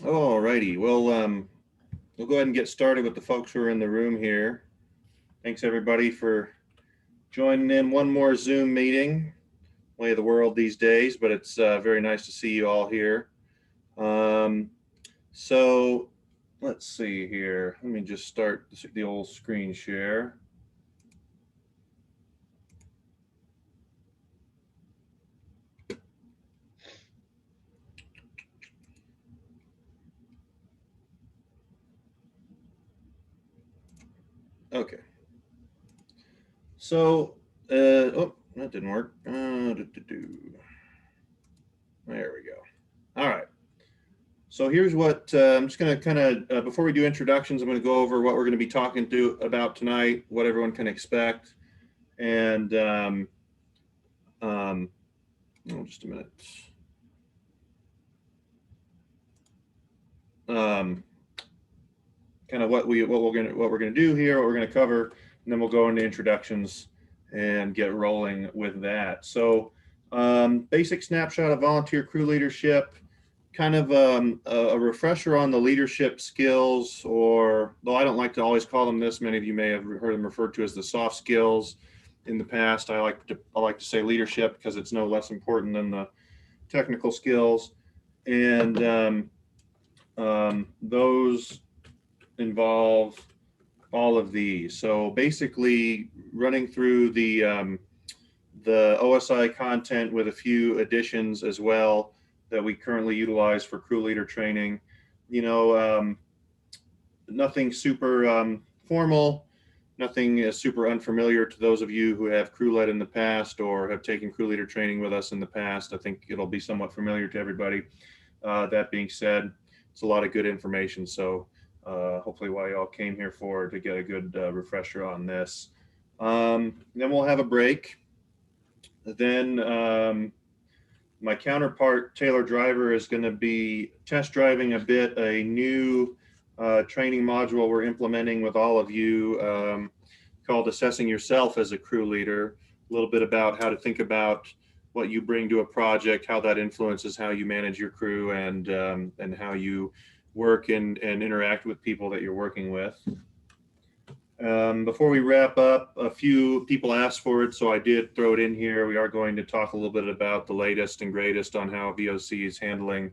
All righty. Well, we'll go ahead and get started with the folks who are in the room here. Thanks everybody for joining in one more Zoom meeting. Way of the world these days, but it's very nice to see you all here. Um, so let's see here. Let me just start the old screen share. Okay. So, oh, that didn't work. There we go. All right. So here's what I'm just going to kind of, before we do introductions, I'm going to go over what we're going to be talking about tonight, what everyone can expect. And, oh, just a minute. Um, Kind of what we're gonna do here, what we're gonna cover, and then we'll go into introductions and get rolling with that. So, basic snapshot of volunteer crew leadership, kind of a refresher on the leadership skills, or though I don't like to always call them this, many of you may have heard them referred to as the soft skills. In the past, I like to say leadership because it's no less important than the technical skills, and those involve all of these. So basically, running through the OSI content with a few additions as well that we currently utilize for crew leader training. You know, nothing super formal, nothing super unfamiliar to those of you who have crew led in the past or have taken crew leader training with us in the past. I think it'll be somewhat familiar to everybody. That being said, it's a lot of good information. So hopefully what y'all came here for to get a good refresher on this. Then we'll have a break. Then my counterpart, Taylor Driver, is going to be test driving a bit a new training module we're implementing with all of you called Assessing Yourself as a Crew Leader. A little bit about how to think about what you bring to a project, how that influences how you manage your crew, and how you work and interact with people that you're working with. Before we wrap up, a few people asked for it, so I did throw it in here. We are going to talk a little bit about the latest and greatest on how VOC is handling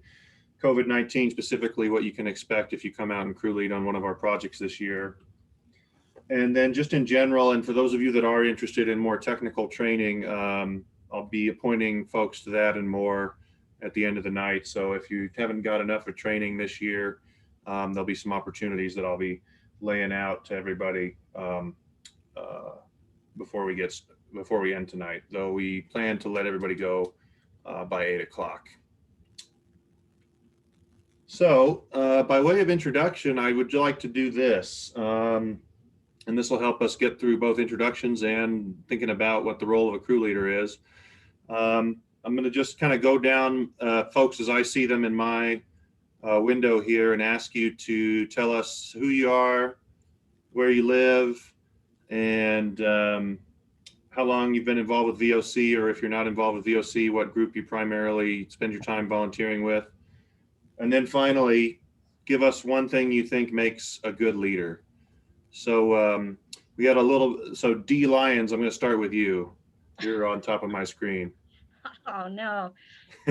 COVID-19, specifically what you can expect if you come out and crew lead on one of our projects this year. And then just in general, and for those of you that are interested in more technical training, I'll be appointing folks to that and more at the end of the night. So if you haven't got enough of training this year, there'll be some opportunities that I'll be laying out to everybody before we end tonight. Though we plan to let everybody go by 8 o'clock. So by way of introduction, I would like to do this. And this will help us get through both introductions and thinking about what the role of a crew leader is. I'm going to just kind of go down folks as I see them in my window here and ask you to tell us who you are, where you live, and how long you've been involved with VOC, or if you're not involved with VOC, what group you primarily spend your time volunteering with. And then finally, give us one thing you think makes a good leader. So we got so D Lyons, I'm going to start with you. You're on top of my screen. Oh no.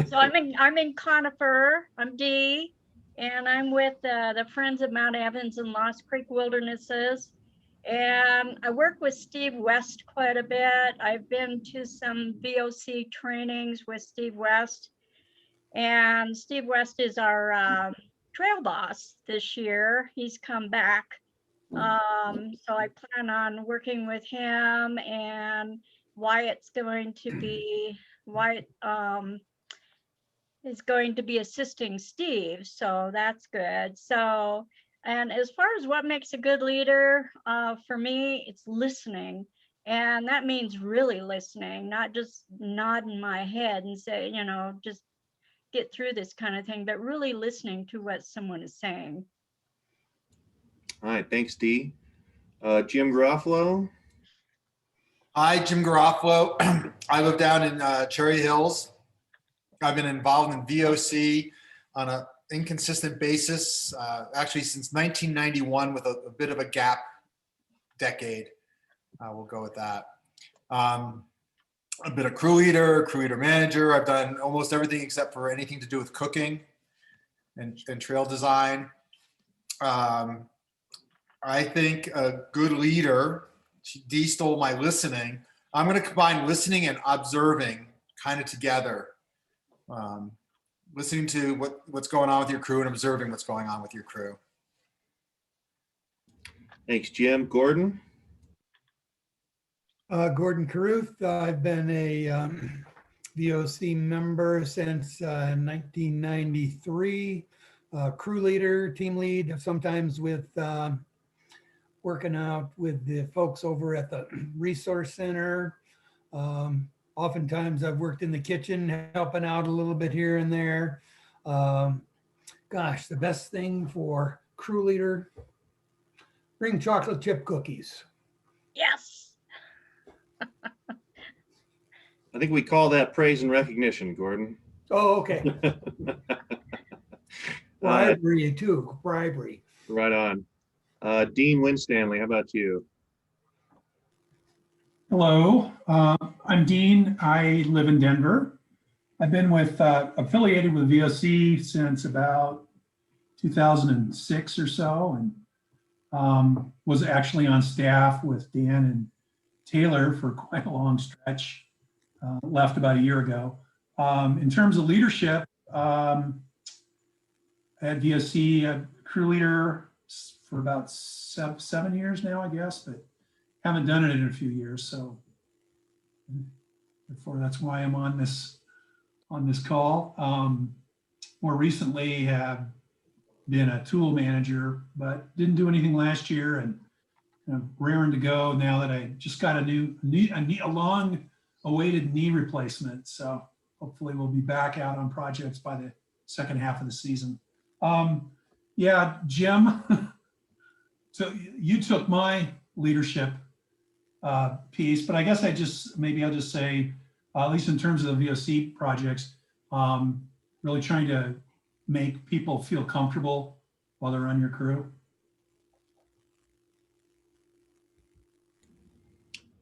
So I'm in Conifer. I'm Dee, and I'm with the Friends of Mount Evans and Lost Creek Wildernesses. And I work with Steve West quite a bit. I've been to some VOC trainings with Steve West. And Steve West is our trail boss this year. He's come back. So I plan on working with him, and Wyatt's going to be Wyatt is going to be assisting Steve, so that's good. So, and as far as what makes a good leader, for me, it's listening. And that means really listening, not just nodding my head and say, just get through this kind of thing, but really listening to what someone is saying. All right, thanks, Dee. Jim Garofalo. Hi, Jim Garofalo. I live down in Cherry Hills. I've been involved in VOC on a inconsistent basis, actually since 1991 with a bit of a gap decade. We'll go with that. I've been a crew leader manager. I've done almost everything except for anything to do with cooking and trail design. I think a good leader, Dee stole my listening. I'm going to combine listening and observing kind of together. Listening to what's going on with your crew and observing what's going on with your crew. Thanks, Jim. Gordon? Gordon Caruth. I've been a VOC member since 1993. Crew leader, team lead, sometimes with working out with the folks over at the resource center. Oftentimes I've worked in the kitchen, helping out a little bit here and there. Gosh, the best thing for crew leader, bring chocolate chip cookies. Yes. I think we call that praise and recognition, Gordon. Oh, okay. Bribery too, bribery. Right on. Dean Winstanley, how about you? Hello, I'm Dean. I live in Denver. I've been affiliated with VOC since about 2006 or so, and was actually on staff with Dan and Taylor for quite a long stretch. Left about a year ago. In terms of leadership, at VOC, crew leader for about 7 years now, I guess, but haven't done it in a few years. So therefore, that's why I'm on this call. More recently, have been a tool manager, but didn't do anything last year, and raring to go now that I just got a long-awaited knee replacement. So hopefully, we'll be back out on projects by the second half of the season. Yeah, Jim. So you took my leadership piece, but I guess I'll just say, at least in terms of the VOC projects, really trying to make people feel comfortable while they're on your crew.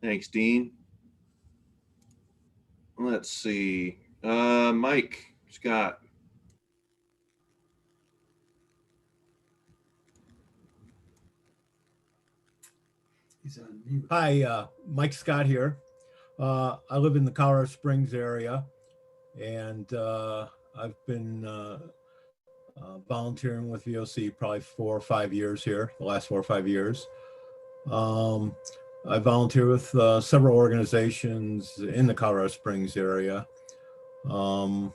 Thanks, Dean. Let's see. Mike Scott. He's on mute. Hi, Mike Scott here. I live in the Colorado Springs area, and I've been volunteering with VOC probably 4 or 5 years here, the last 4 or 5 years. I volunteer with several organizations in the Colorado Springs area. And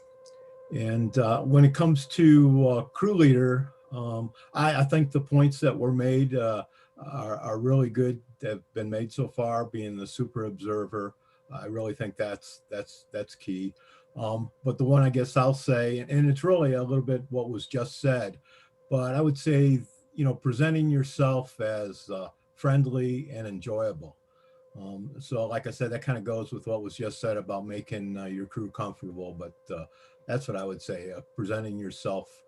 when it comes to crew leader, I think the points that were made are really good, that have been made so far, being the super observer. I really think that's key. But the one I guess I'll say, and it's really a little bit what was just said, but I would say, presenting yourself as friendly and enjoyable. So like I said, that kind of goes with what was just said about making your crew comfortable, but that's what I would say, presenting yourself,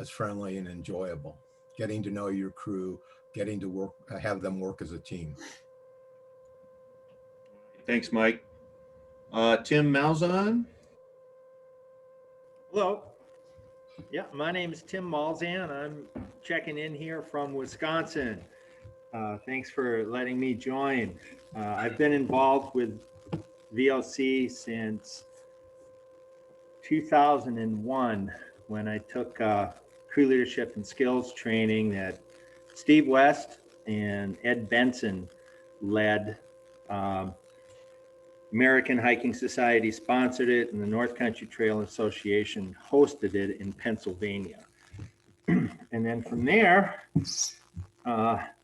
as friendly and enjoyable, getting to know your crew, getting to work, have them work as a team. Thanks, Mike. Tim Malzahn. Hello. Yeah, my name is Tim Malzahn. I'm checking in here from Wisconsin. Thanks for letting me join. I've been involved with VOC since 2001 when I took crew leadership and skills training that Steve West and Ed Benson led. American Hiking Society sponsored it, and the North Country Trail Association hosted it in Pennsylvania. And then from there,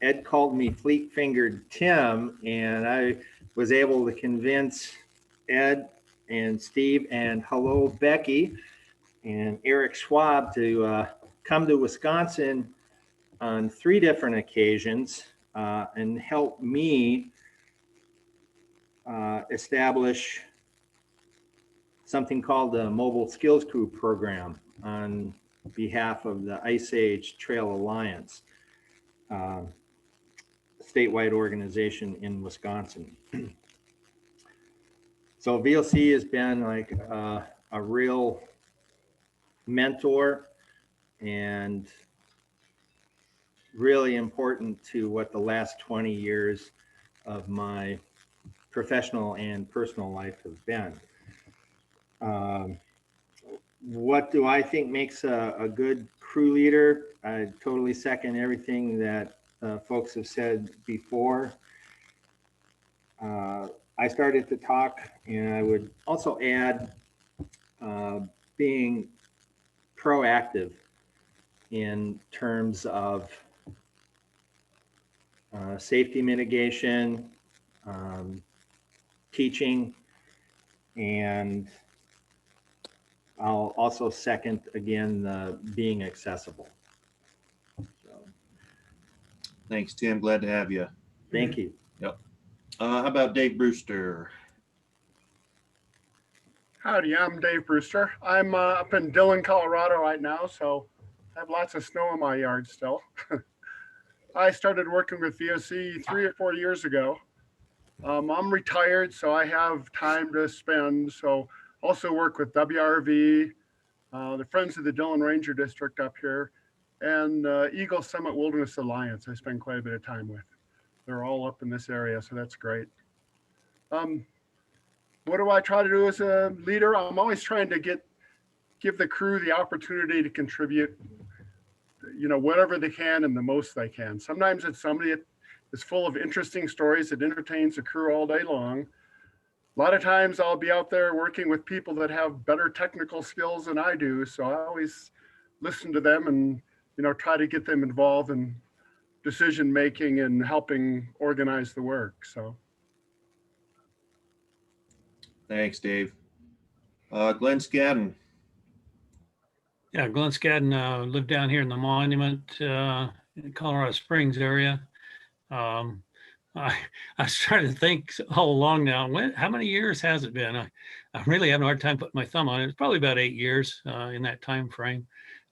Ed called me fleet-fingered Tim, and I was able to convince Ed and Steve and hello Becky and Eric Schwab to come to Wisconsin on 3 different occasions and help me establish something called the Mobile Skills Crew program on behalf of the Ice Age Trail Alliance, statewide organization in Wisconsin. So VOC has been like a real mentor and really important to what the last 20 years of my professional and personal life have been. What do I think makes a good crew leader? I totally second everything that folks have said before. I started to talk, and I would also add being proactive in terms of safety mitigation, teaching, and I'll also second again being accessible. So, Thanks, Tim. Glad to have you. thank you. How about Dave Brewster? Howdy, I'm Dave Brewster. I'm up in Dillon, Colorado right now, so I have lots of snow in my yard still. I started working with VOC 3 or 4 years ago. I'm retired, so I have time to spend. So also work with WRV, the Friends of the Dillon Ranger District up here, and Eagle Summit Wilderness Alliance. I spend quite a bit of time with. They're all up in this area, so that's great. What do I try to do as a leader? I'm always trying to give the crew the opportunity to contribute, whatever they can and the most they can. Sometimes it's somebody that is full of interesting stories that entertains the crew all day long. A lot of times I'll be out there working with people that have better technical skills than I do. So I always listen to them and, try to get them involved in decision making and helping organize the work. So. Thanks, Dave. Glenn Scadden. Yeah, Glenn Scadden, lived down here in the Monument, in Colorado Springs area. I was trying to think all along now, how many years has it been? I really have a hard time putting my thumb on it. It's probably about 8 years in that time frame.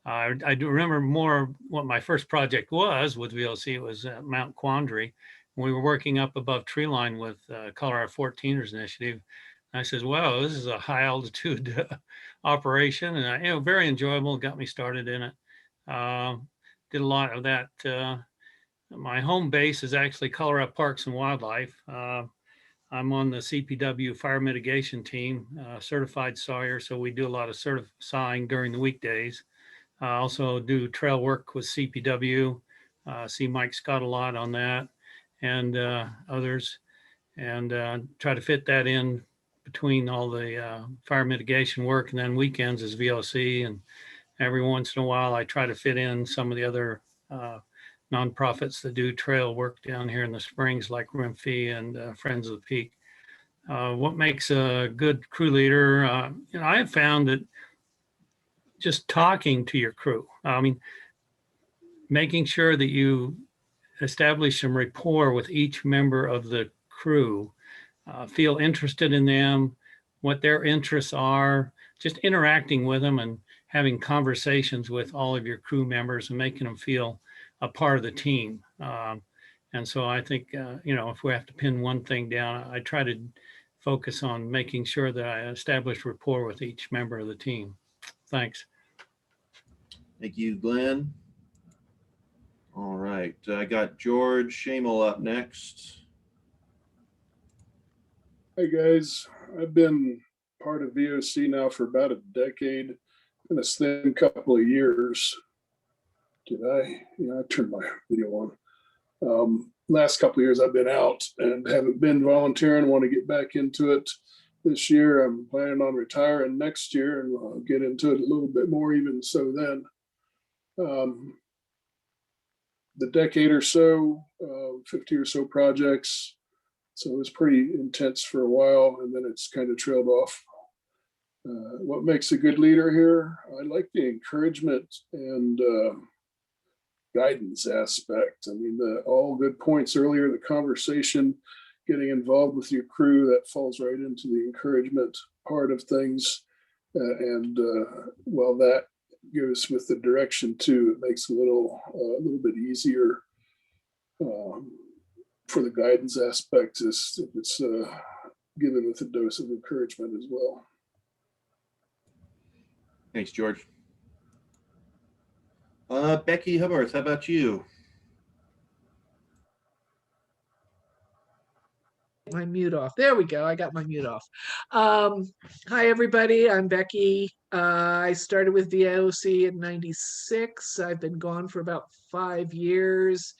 I do remember more what my first project was with VOC. It was Mount Quandary. We were working up above tree line with Colorado 14ers Initiative. I says, wow, this is a high altitude operation, and very enjoyable. Got me started in it. Did a lot of that. My home base is actually Colorado Parks and Wildlife. I'm on the CPW fire mitigation team, certified sawyer, so we do a lot of sawing during the weekdays. Also do trail work with CPW. See Mike Scott a lot on that, and others, and try to fit that in between all the fire mitigation work, and then weekends is VOC, and every once in a while I try to fit in some of the other nonprofits that do trail work down here in the Springs, like RIMFE and Friends of the Peak. What makes a good crew leader? I have found that just talking to your crew, making sure that you establish some rapport with each member of the crew, feel interested in them, what their interests are, just interacting with them and having conversations with all of your crew members and making them feel a part of the team. And so I think, if we have to pin one thing down, I try to focus on making sure that I establish rapport with each member of the team. Thanks. Thank you, Glenn. All right, I got George Shamel up next. Hi guys, I've been part of VOC now for about a decade, in a thin couple of years. Did I? Yeah, I turned my video on. Last couple of years I've been out and haven't been volunteering, want to get back into it. This year I'm planning on retiring next year, and I'll get into it a little bit more even so then. The decade or so, 50 or so projects. So it was pretty intense for a while, and then it's kind of trailed off. What makes a good leader here? I like the encouragement and guidance aspect. I mean, all good points earlier, the conversation, getting involved with your crew, that falls right into the encouragement part of things. While that give us with the direction too. It makes it a little bit easier for the guidance aspect. If it's given with a dose of encouragement as well. Thanks, George. Becky Hubbard, how about you? My mute off. There we go. I got my mute off. Hi, everybody. I'm Becky. I started with VOC in '96. I've been gone for about 5 years,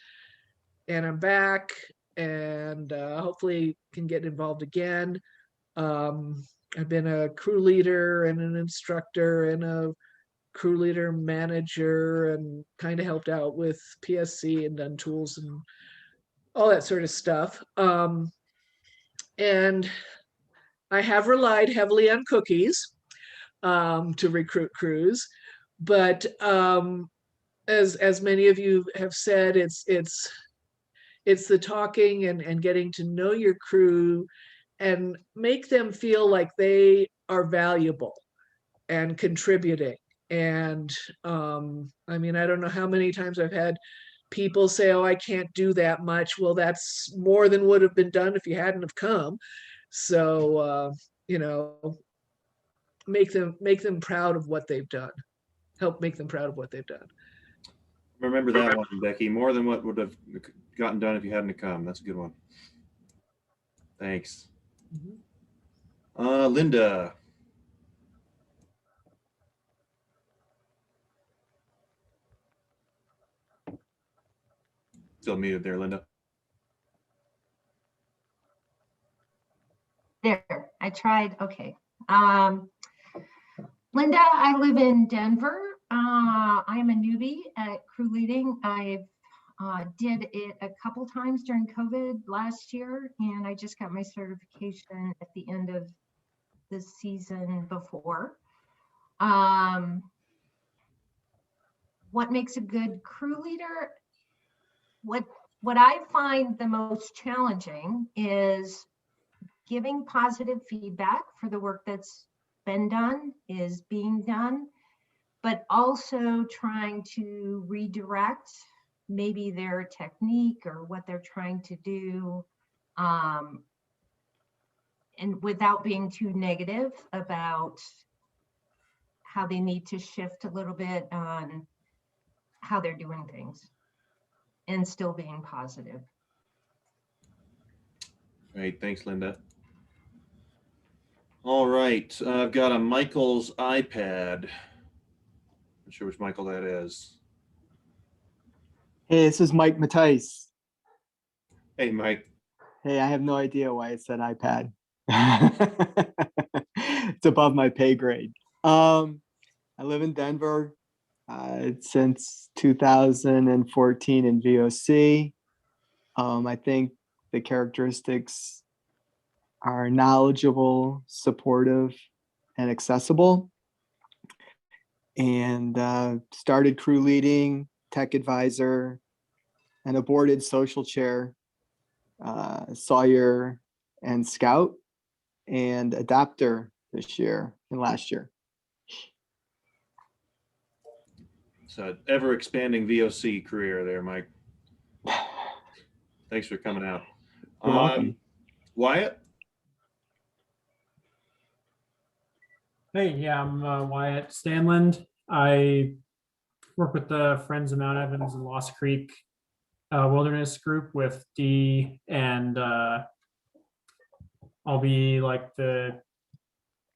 and I'm back, and hopefully can get involved again. I've been a crew leader and an instructor and a crew leader manager, and kind of helped out with PSC and done tools and all that sort of stuff. And I have relied heavily on cookies to recruit crews, but as many of you have said, it's the talking and getting to know your crew and make them feel like they are valuable and contributing. And I mean, I don't know how many times I've had people say, "Oh, I can't do that much." Well, that's more than would have been done if you hadn't have come. So you know, make them proud of what they've done. Help make them proud of what they've done. Remember that one, Becky. More than what would have gotten done if you hadn't come. That's a good one. Thanks. Linda. Still muted there, Linda. There, I tried. Okay. Linda, I live in Denver. I am a newbie at crew leading. I did it a couple times during COVID last year, and I just got my certification at the end of the season before. What makes a good crew leader? What I find the most challenging is giving positive feedback for the work that's been done, is being done, but also trying to redirect maybe their technique or what they're trying to do, and without being too negative about how they need to shift a little bit on how they're doing things and still being positive. Great, thanks, Linda. All right, I've got a Michael's iPad. Not sure which Michael that is. Hey, this is Mike Mattice. Hey, Mike. Hey, I have no idea why it said iPad. It's above my pay grade. I live in Denver since 2014 in VOC. I think the characteristics are knowledgeable, supportive, and accessible. And started crew leading, tech advisor, and aborted social chair, Sawyer and Scout, and adapter this year and last year. So ever expanding VOC career there, Mike. Thanks for coming out. You're welcome. Wyatt? Hey, yeah, I'm Wyatt Stanland. I work with the Friends of Mount Evans and Lost Creek Wilderness Group with Dee, and I'll be like the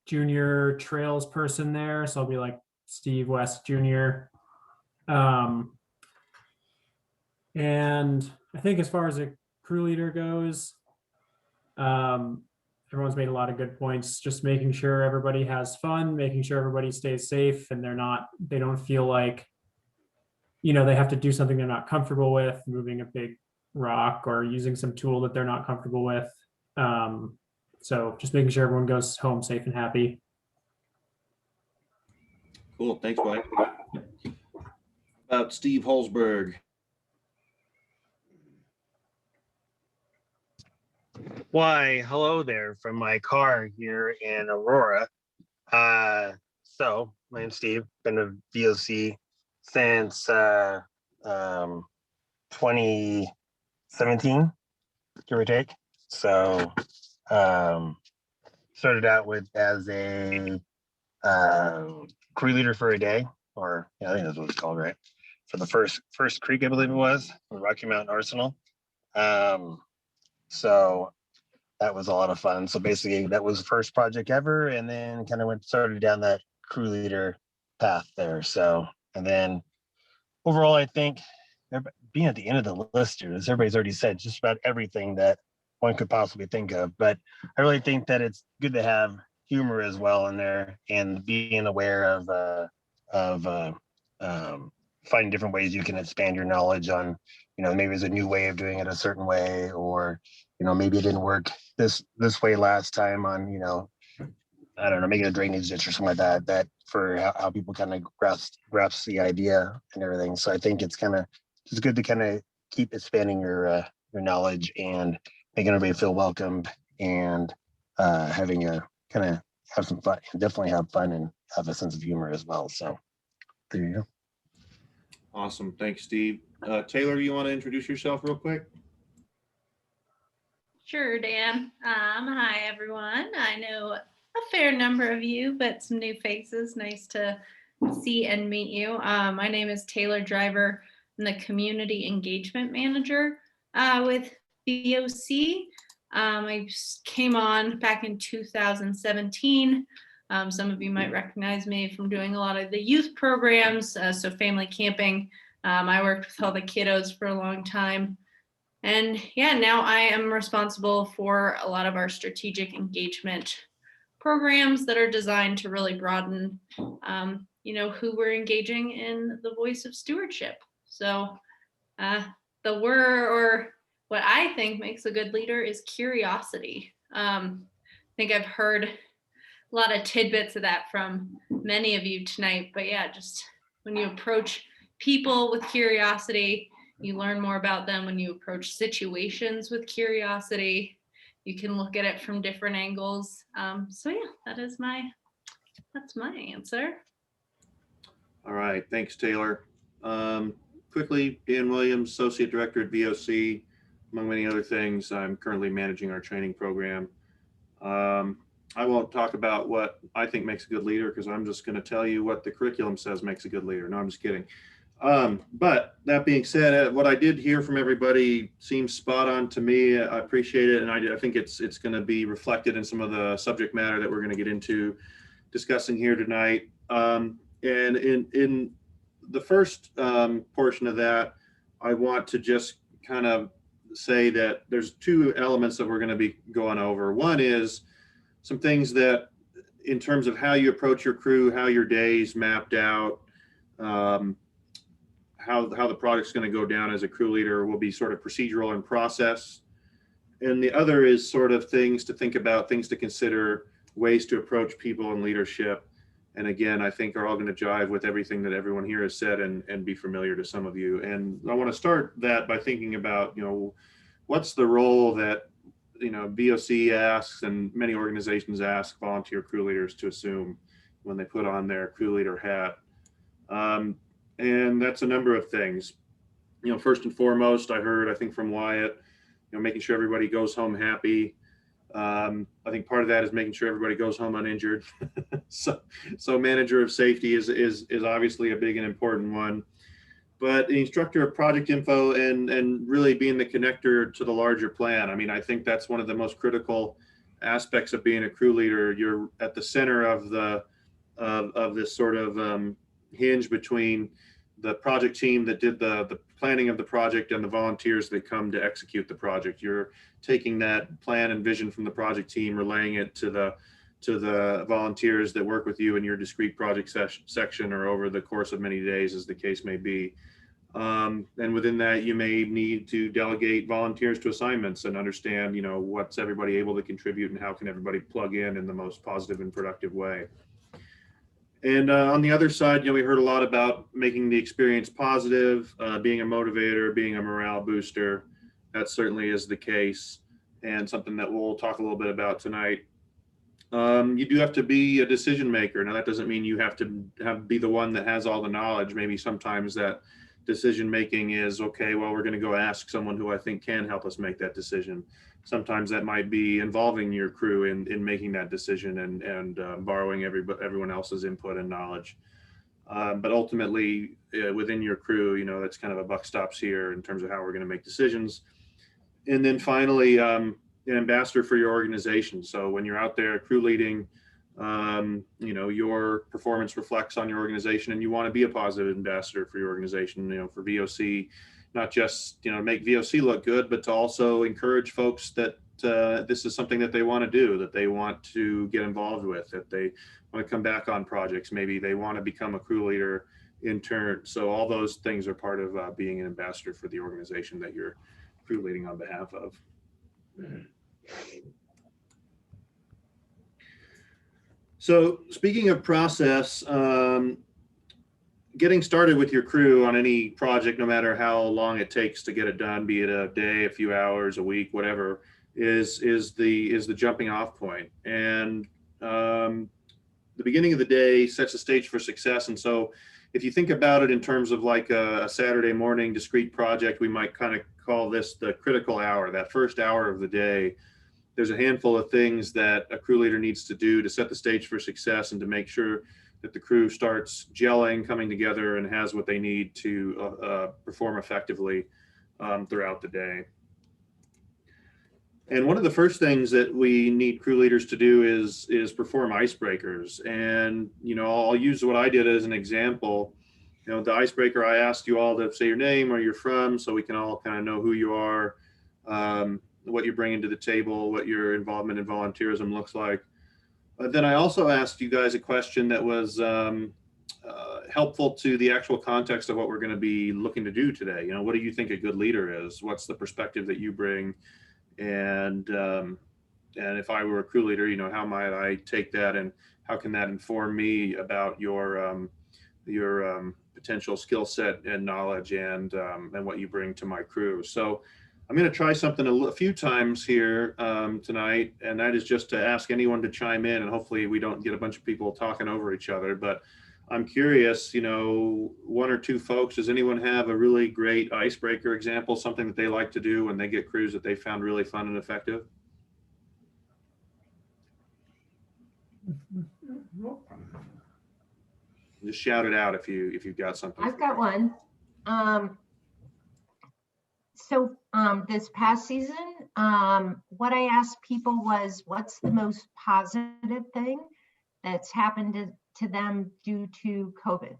junior trails person there. So I'll be like Steve West Jr. And I think as far as a crew leader goes, everyone's made a lot of good points, just making sure everybody has fun, making sure everybody stays safe, and they don't feel like, you know, they have to do something they're not comfortable with, moving a big rock or using some tool that they're not comfortable with. So just making sure everyone goes home safe and happy. Cool, thanks, Wyatt. About Steve Holzberg. Why, hello there from my car here in Aurora. So my name's Steve, been a VOC since 2017, give or take. So started out with as a crew leader for a day, or yeah, I think that's what it's called, right? For the first creek, I believe it was, Rocky Mountain Arsenal. So that was a lot of fun. So basically that was the first project ever, and then kind of started down that crew leader path there. So, and then overall, I think being at the end of the list here, as everybody's already said, just about everything that one could possibly think of. But I really think that it's good to have humor as well in there, and being aware of finding different ways you can expand your knowledge on, maybe there's a new way of doing it a certain way, or maybe it didn't work this way last time on, I don't know, making a drainage ditch or something like that for how people kind of grasp the idea and everything. So I think it's good to kind of keep expanding your knowledge and making everybody feel welcomed, and having a kind of have some fun, and definitely have fun and have a sense of humor as well. So there you go. Awesome. Thanks, Steve. Taylor, you want to introduce yourself real quick? Sure, Dan. Hi, everyone. I know a fair number of you, but some new faces. Nice to see and meet you. My name is Taylor Driver. I'm the Community Engagement Manager with VOC. I came on back in 2017. Some of you might recognize me from doing a lot of the youth programs, so family camping. I worked with all the kiddos for a long time. And yeah, now I am responsible for a lot of our strategic engagement programs that are designed to really broaden, who we're engaging in the voice of stewardship. So what I think makes a good leader is curiosity. I think I've heard a lot of tidbits of that from many of you tonight, but yeah, just when you approach people with curiosity, you learn more about them. When you approach situations with curiosity, you can look at it from different angles. So yeah, that's my answer. All right. Thanks, Taylor. Quickly, Dan Williams, Associate Director at VOC. Among many other things, I'm currently managing our training program. I won't talk about what I think makes a good leader, because I'm just going to tell you what the curriculum says makes a good leader. No, I'm just kidding. But that being said, what I did hear from everybody seems spot on to me. I appreciate it, and I think it's going to be reflected in some of the subject matter that we're going to get into discussing here tonight. And in the first portion of that, I want to just kind of say that there's two elements that we're going to be going over. One is some things that, in terms of how you approach your crew, how your day's mapped out, how the project's going to go down as a crew leader will be sort of procedural and process. And the other is sort of things to think about, things to consider, ways to approach people in leadership. And again, I think are all going to jive with everything that everyone here has said and be familiar to some of you. And I want to start that by thinking about, what's the role that, VOC asks and many organizations ask volunteer crew leaders to assume when they put on their crew leader hat. And that's a number of things. First and foremost, I think from Wyatt, making sure everybody goes home happy. I think part of that is making sure everybody goes home uninjured. so manager of safety is obviously a big and important one. But the instructor of project info and really being the connector to the larger plan. I mean, I think that's one of the most critical aspects of being a crew leader. You're at the center of this sort of hinge between the project team that did the planning of the project and the volunteers that come to execute the project. You're taking that plan and vision from the project team, relaying it to the volunteers that work with you in your discrete project section or over the course of many days, as the case may be. And within that, you may need to delegate volunteers to assignments and understand, what's everybody able to contribute and how can everybody plug in the most positive and productive way. And on the other side, we heard a lot about making the experience positive, being a motivator, being a morale booster. That certainly is the case, and something that we'll talk a little bit about tonight. You do have to be a decision maker. Now, that doesn't mean you have to be the one that has all the knowledge. Maybe sometimes that decision making is, okay, well, we're going to go ask someone who I think can help us make that decision. Sometimes that might be involving your crew in making that decision and borrowing everyone else's input and knowledge. But ultimately, within your crew, you know, that's kind of a buck stops here in terms of how we're going to make decisions. And then finally, an ambassador for your organization. So when you're out there crew leading, you know, your performance reflects on your organization, and you want to be a positive ambassador for your organization, you know, for VOC, not just, you know, make VOC look good, but to also encourage folks that this is something that they want to do, that they want to get involved with, that they want to come back on projects. Maybe they want to become a crew leader in turn. So all those things are part of being an ambassador for the organization that you're crew leading on behalf of. So speaking of process, getting started with your crew on any project, no matter how long it takes to get it done, be it a day, a few hours, a week, whatever, is the jumping off point. And the beginning of the day sets the stage for success. And so if you think about it in terms of like a Saturday morning discrete project, we might kind of call this the critical hour, that first hour of the day. There's a handful of things that a crew leader needs to do to set the stage for success and to make sure that the crew starts gelling, coming together, and has what they need to perform effectively throughout the day. And one of the first things that we need crew leaders to do is perform icebreakers. And, you know, I'll use what I did as an example. You know, the icebreaker, I asked you all to say your name, where you're from, so we can all kind of know who you are, what you're bringing to the table, what your involvement in volunteerism looks like. But then I also asked you guys a question that was helpful to the actual context of what we're going to be looking to do today. You know, what do you think a good leader is? What's the perspective that you bring? And if I were a crew leader, you know, how might I take that, and how can that inform me about your potential skill set and knowledge and what you bring to my crew? So I'm going to try something a few times here tonight, and that is just to ask anyone to chime in, and hopefully we don't get a bunch of people talking over each other. But I'm curious, you know, one or two folks, does anyone have a really great icebreaker example, something that they like to do when they get crews that they found really fun and effective? Just shout it out if you've got something. I've got one. So this past season, what I asked people was, what's the most positive thing that's happened to them due to COVID?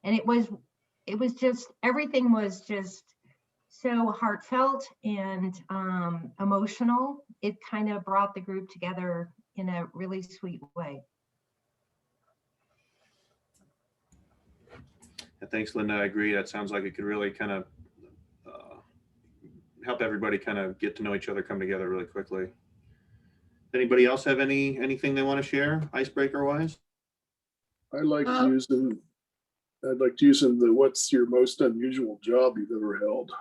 And it was just, everything was just so heartfelt and emotional. It kind of brought the group together in a really sweet way. Thanks, Linda. I agree. That sounds like it could really kind of help everybody kind of get to know each other, come together really quickly. Anybody else have anything they want to share, icebreaker wise? I'd like to use them the what's your most unusual job you've ever held?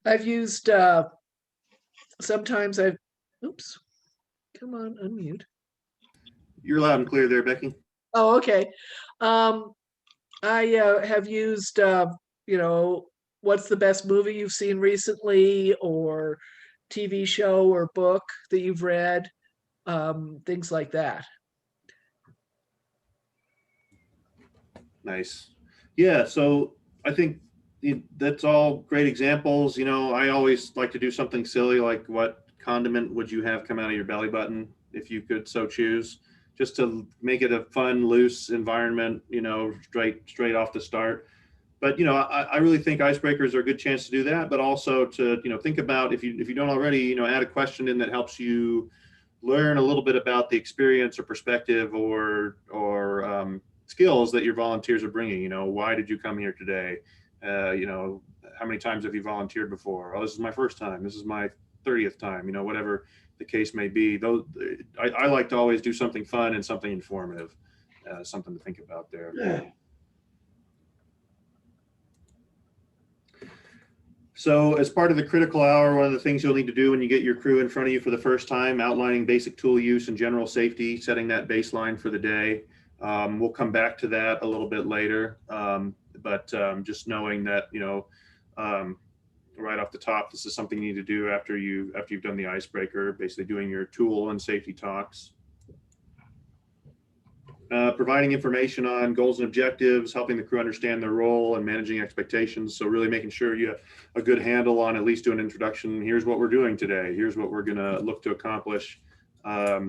I've used sometimes oops, come on, unmute. You're loud and clear there, Becky. Oh, okay. I have used, you know, what's the best movie you've seen recently, or TV show or book that you've read, things like that. Nice. Yeah, so I think that's all great examples. You know, I always like to do something silly, like what condiment would you have come out of your belly button if you could so choose, just to make it a fun, loose environment, you know, straight off the start. But, you know, I really think icebreakers are a good chance to do that, but also to, you know, think about, if you don't already, you know, add a question in that helps you learn a little bit about the experience or perspective or skills that your volunteers are bringing. You know, why did you come here today? You know, how many times have you volunteered before? Oh, this is my first time. This is my 30th time, you know, whatever the case may be. Those, I like to always do something fun and something informative, something to think about there. So as part of the critical hour, one of the things you'll need to do when you get your crew in front of you for the first time, outlining basic tool use and general safety, setting that baseline for the day. We'll come back to that a little bit later, but just knowing that, right off the top, this is something you need to do after you've done the icebreaker, basically doing your tool and safety talks. Providing information on goals and objectives, helping the crew understand their role and managing expectations. So really making sure you have a good handle on at least do an introduction. Here's what we're doing today. Here's what we're gonna look to accomplish.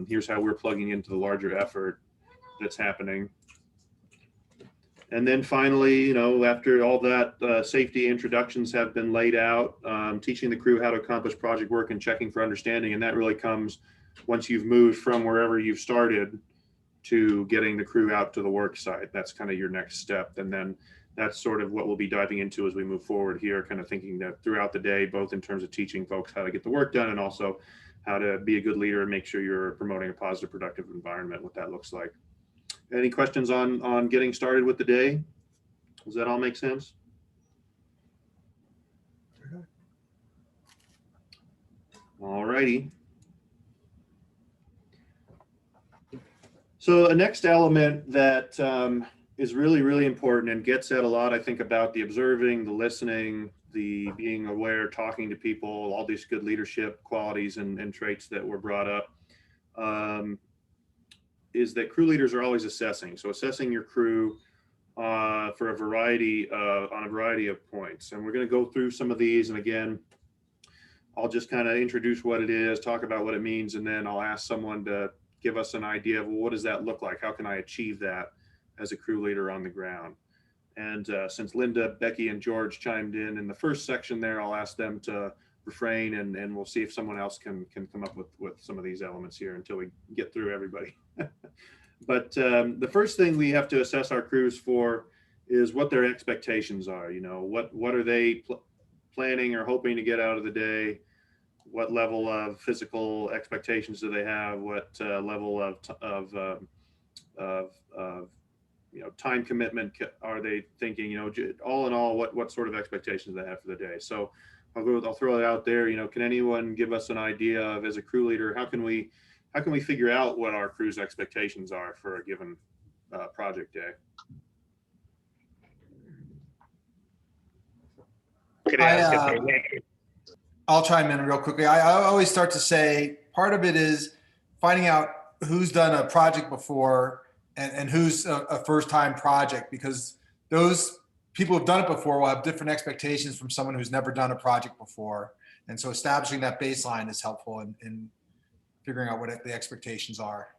Here's how we're plugging into the larger effort that's happening. And then finally, after all that safety introductions have been laid out, teaching the crew how to accomplish project work and checking for understanding. And that really comes once you've moved from wherever you've started to getting the crew out to the work site. That's kind of your next step. And then that's sort of what we'll be diving into as we move forward here, kind of thinking that throughout the day, both in terms of teaching folks how to get the work done and also how to be a good leader and make sure you're promoting a positive, productive environment, what that looks like. Any questions on getting started with the day? Does that all make sense? All righty. So a next element that is really, really important and gets at a lot, I think, about the observing, the listening, the being aware, talking to people, all these good leadership qualities and traits that were brought up, is that crew leaders are always assessing. So assessing your crew for on a variety of points. And we're going to go through some of these. And again, I'll just kind of introduce what it is, talk about what it means, and then I'll ask someone to give us an idea of, well, what does that look like? How can I achieve that as a crew leader on the ground? And since Linda, Becky, and George chimed in the first section there, I'll ask them to refrain, and we'll see if someone else can come up with some of these elements here until we get through everybody. But the first thing we have to assess our crews for is what their expectations are. What are they planning or hoping to get out of the day? What level of physical expectations do they have? What level of time commitment are they thinking? All in all, what sort of expectations they have for the day. So I'll throw it out there. Can anyone give us an idea of, as a crew leader, how can we figure out what our crew's expectations are for a given project day? Could I ask if they I'll chime in real quickly. I always start to say part of it is finding out who's done a project before and who's a first-time project, because those people who've done it before will have different expectations from someone who's never done a project before. And so establishing that baseline is helpful in figuring out what the expectations are.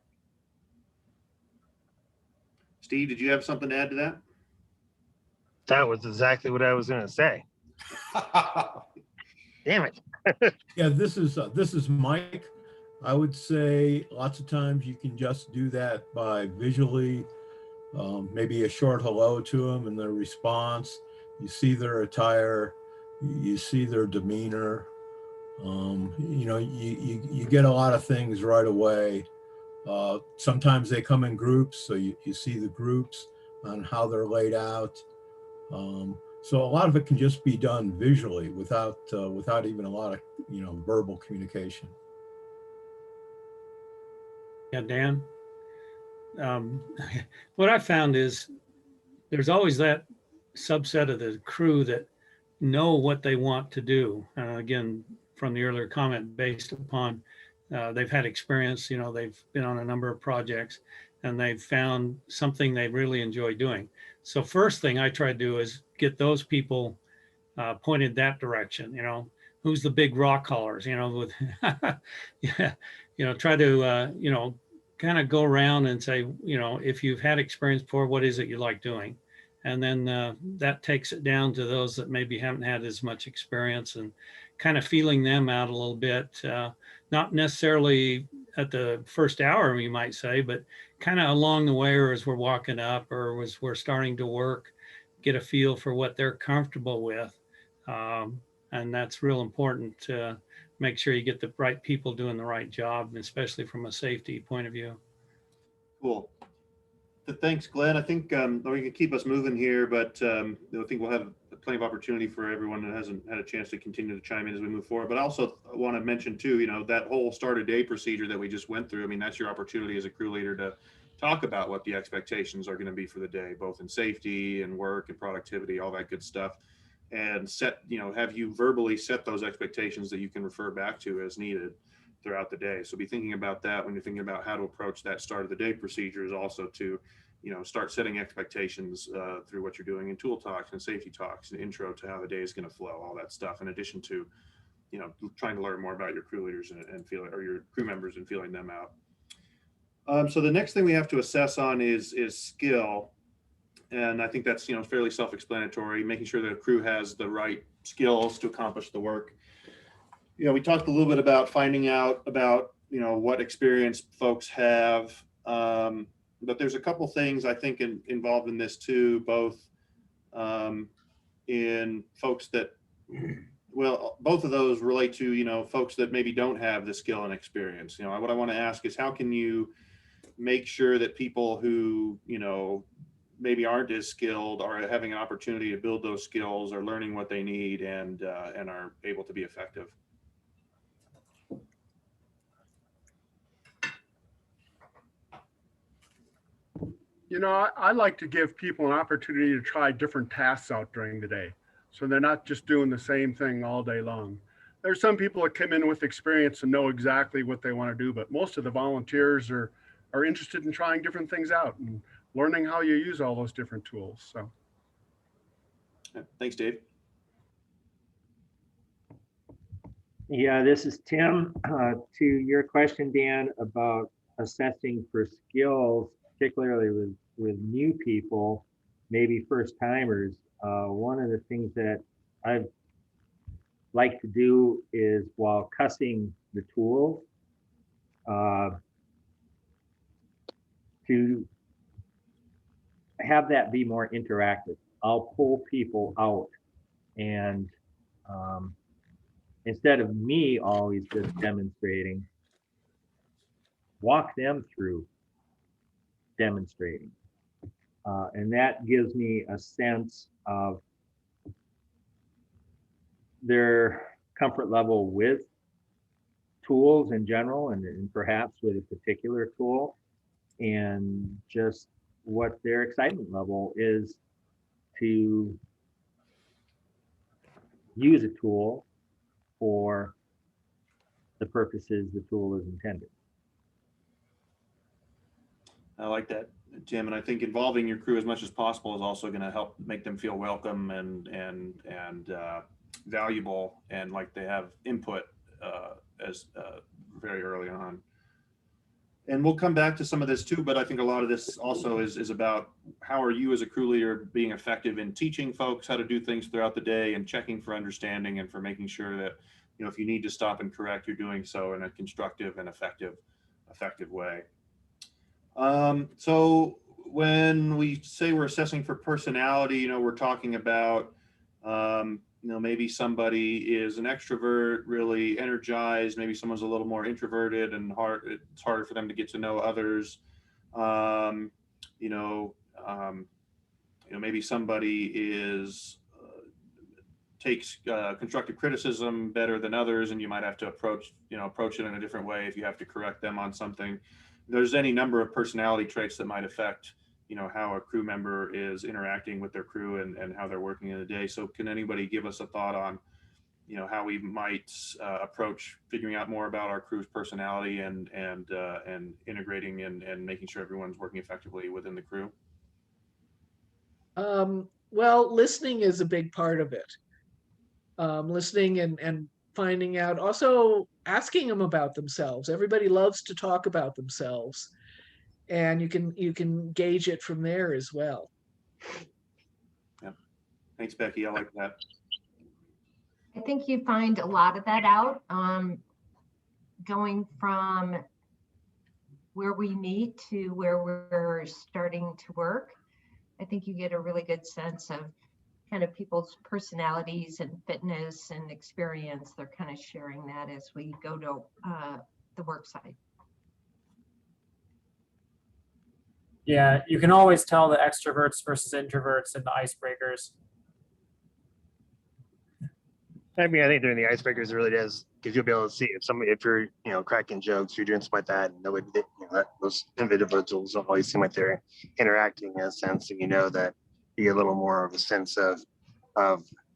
Steve, did you have something to add to that? That was exactly what I was going to say. Damn it. Yeah, this is Mike. I would say lots of times you can just do that by visually, maybe a short hello to them and their response. You see their attire, you see their demeanor. You get a lot of things right away. Sometimes they come in groups, so you see the groups on how they're laid out. So a lot of it can just be done visually without even a lot of verbal communication. Yeah, Dan. What I found is there's always that subset of the crew that know what they want to do. Again, from the earlier comment, based upon they've had experience, they've been on a number of projects and they've found something they really enjoy doing. So first thing I try to do is get those people pointed that direction. Who's the big rock haulers, with yeah, try to kind of go around and say, if you've had experience before, what is it you like doing? And then that takes it down to those that maybe haven't had as much experience, and kind of feeling them out a little bit, not necessarily at the first hour, you might say, but kind of along the way, or as we're walking up, or as we're starting to work, get a feel for what they're comfortable with. And that's real important to make sure you get the right people doing the right job, especially from a safety point of view. Cool. Thanks, Glenn. I think we can keep us moving here, but I think we'll have plenty of opportunity for everyone that hasn't had a chance to continue to chime in as we move forward. But I also want to mention too, that whole start of day procedure that we just went through. I mean, that's your opportunity as a crew leader to talk about what the expectations are going to be for the day, both in safety and work and productivity, all that good stuff. And have you verbally set those expectations that you can refer back to as needed throughout the day. So be thinking about that when you're thinking about how to approach that start of the day procedure, is also to start setting expectations through what you're doing in tool talks and safety talks and intro to how the day is going to flow, all that stuff, in addition to, trying to learn more about your crew leaders and feeling, or your crew members, and feeling them out. So the next thing we have to assess on is skill. And I think that's, fairly self-explanatory, making sure that a crew has the right skills to accomplish the work. We talked a little bit about finding out about, what experience folks have. But there's a couple things I think involved in this too, both in folks that, well, both of those relate to, folks that maybe don't have the skill and experience. What I want to ask is, how can you make sure that people who, maybe aren't as skilled are having an opportunity to build those skills, or learning what they need, and are able to be effective? I like to give people an opportunity to try different tasks out during the day, so they're not just doing the same thing all day long. There's some people that come in with experience and know exactly what they want to do, but most of the volunteers are interested in trying different things out and learning how you use all those different tools. So, thanks, Dave. Yeah, this is Tim. To your question, Dan, about assessing for skills, particularly with new people, maybe first timers, one of the things that I've like to do is, while cussing the tools, to have that be more interactive. I'll pull people out, and instead of me always just demonstrating, walk them through demonstrating. And that gives me a sense of their comfort level with tools in general, and perhaps with a particular tool, and just what their excitement level is to use a tool for the purposes the tool is intended. I like that, Jim, and I think involving your crew as much as possible is also going to help make them feel welcome and valuable, and like they have input as very early on. And we'll come back to some of this too, but I think a lot of this also is about how are you as a crew leader being effective in teaching folks how to do things throughout the day, and checking for understanding, and for making sure that, if you need to stop and correct, you're doing so in a constructive and effective way. So when we say we're assessing for personality, we're talking about, maybe somebody is an extrovert, really energized. Maybe someone's a little more introverted, and it's harder for them to get to know others. Maybe somebody takes constructive criticism better than others, and you might have to approach it in a different way if you have to correct them on something. There's any number of personality traits that might affect how a crew member is interacting with their crew, and how they're working in the day. So can anybody give us a thought on how we might approach figuring out more about our crew's personality, and integrating and making sure everyone's working effectively within the crew? Well, listening is a big part of it. Listening and finding out, also asking them about themselves. Everybody loves to talk about themselves, and you can gauge it from there as well. Yeah, thanks, Becky. I like that. I think you find a lot of that out, going from where we meet to where we're starting to work. I think you get a really good sense of kind of people's personalities and fitness and experience. They're kind of sharing that as we go to the work site. Yeah, you can always tell the extroverts versus introverts in the icebreakers. I mean, I think during the icebreakers, it really does, because you'll be able to see if you're, cracking jokes, you're doing something like that, and nobody, those individuals don't always seem like they're interacting in a sense, and that you get a little more of a sense of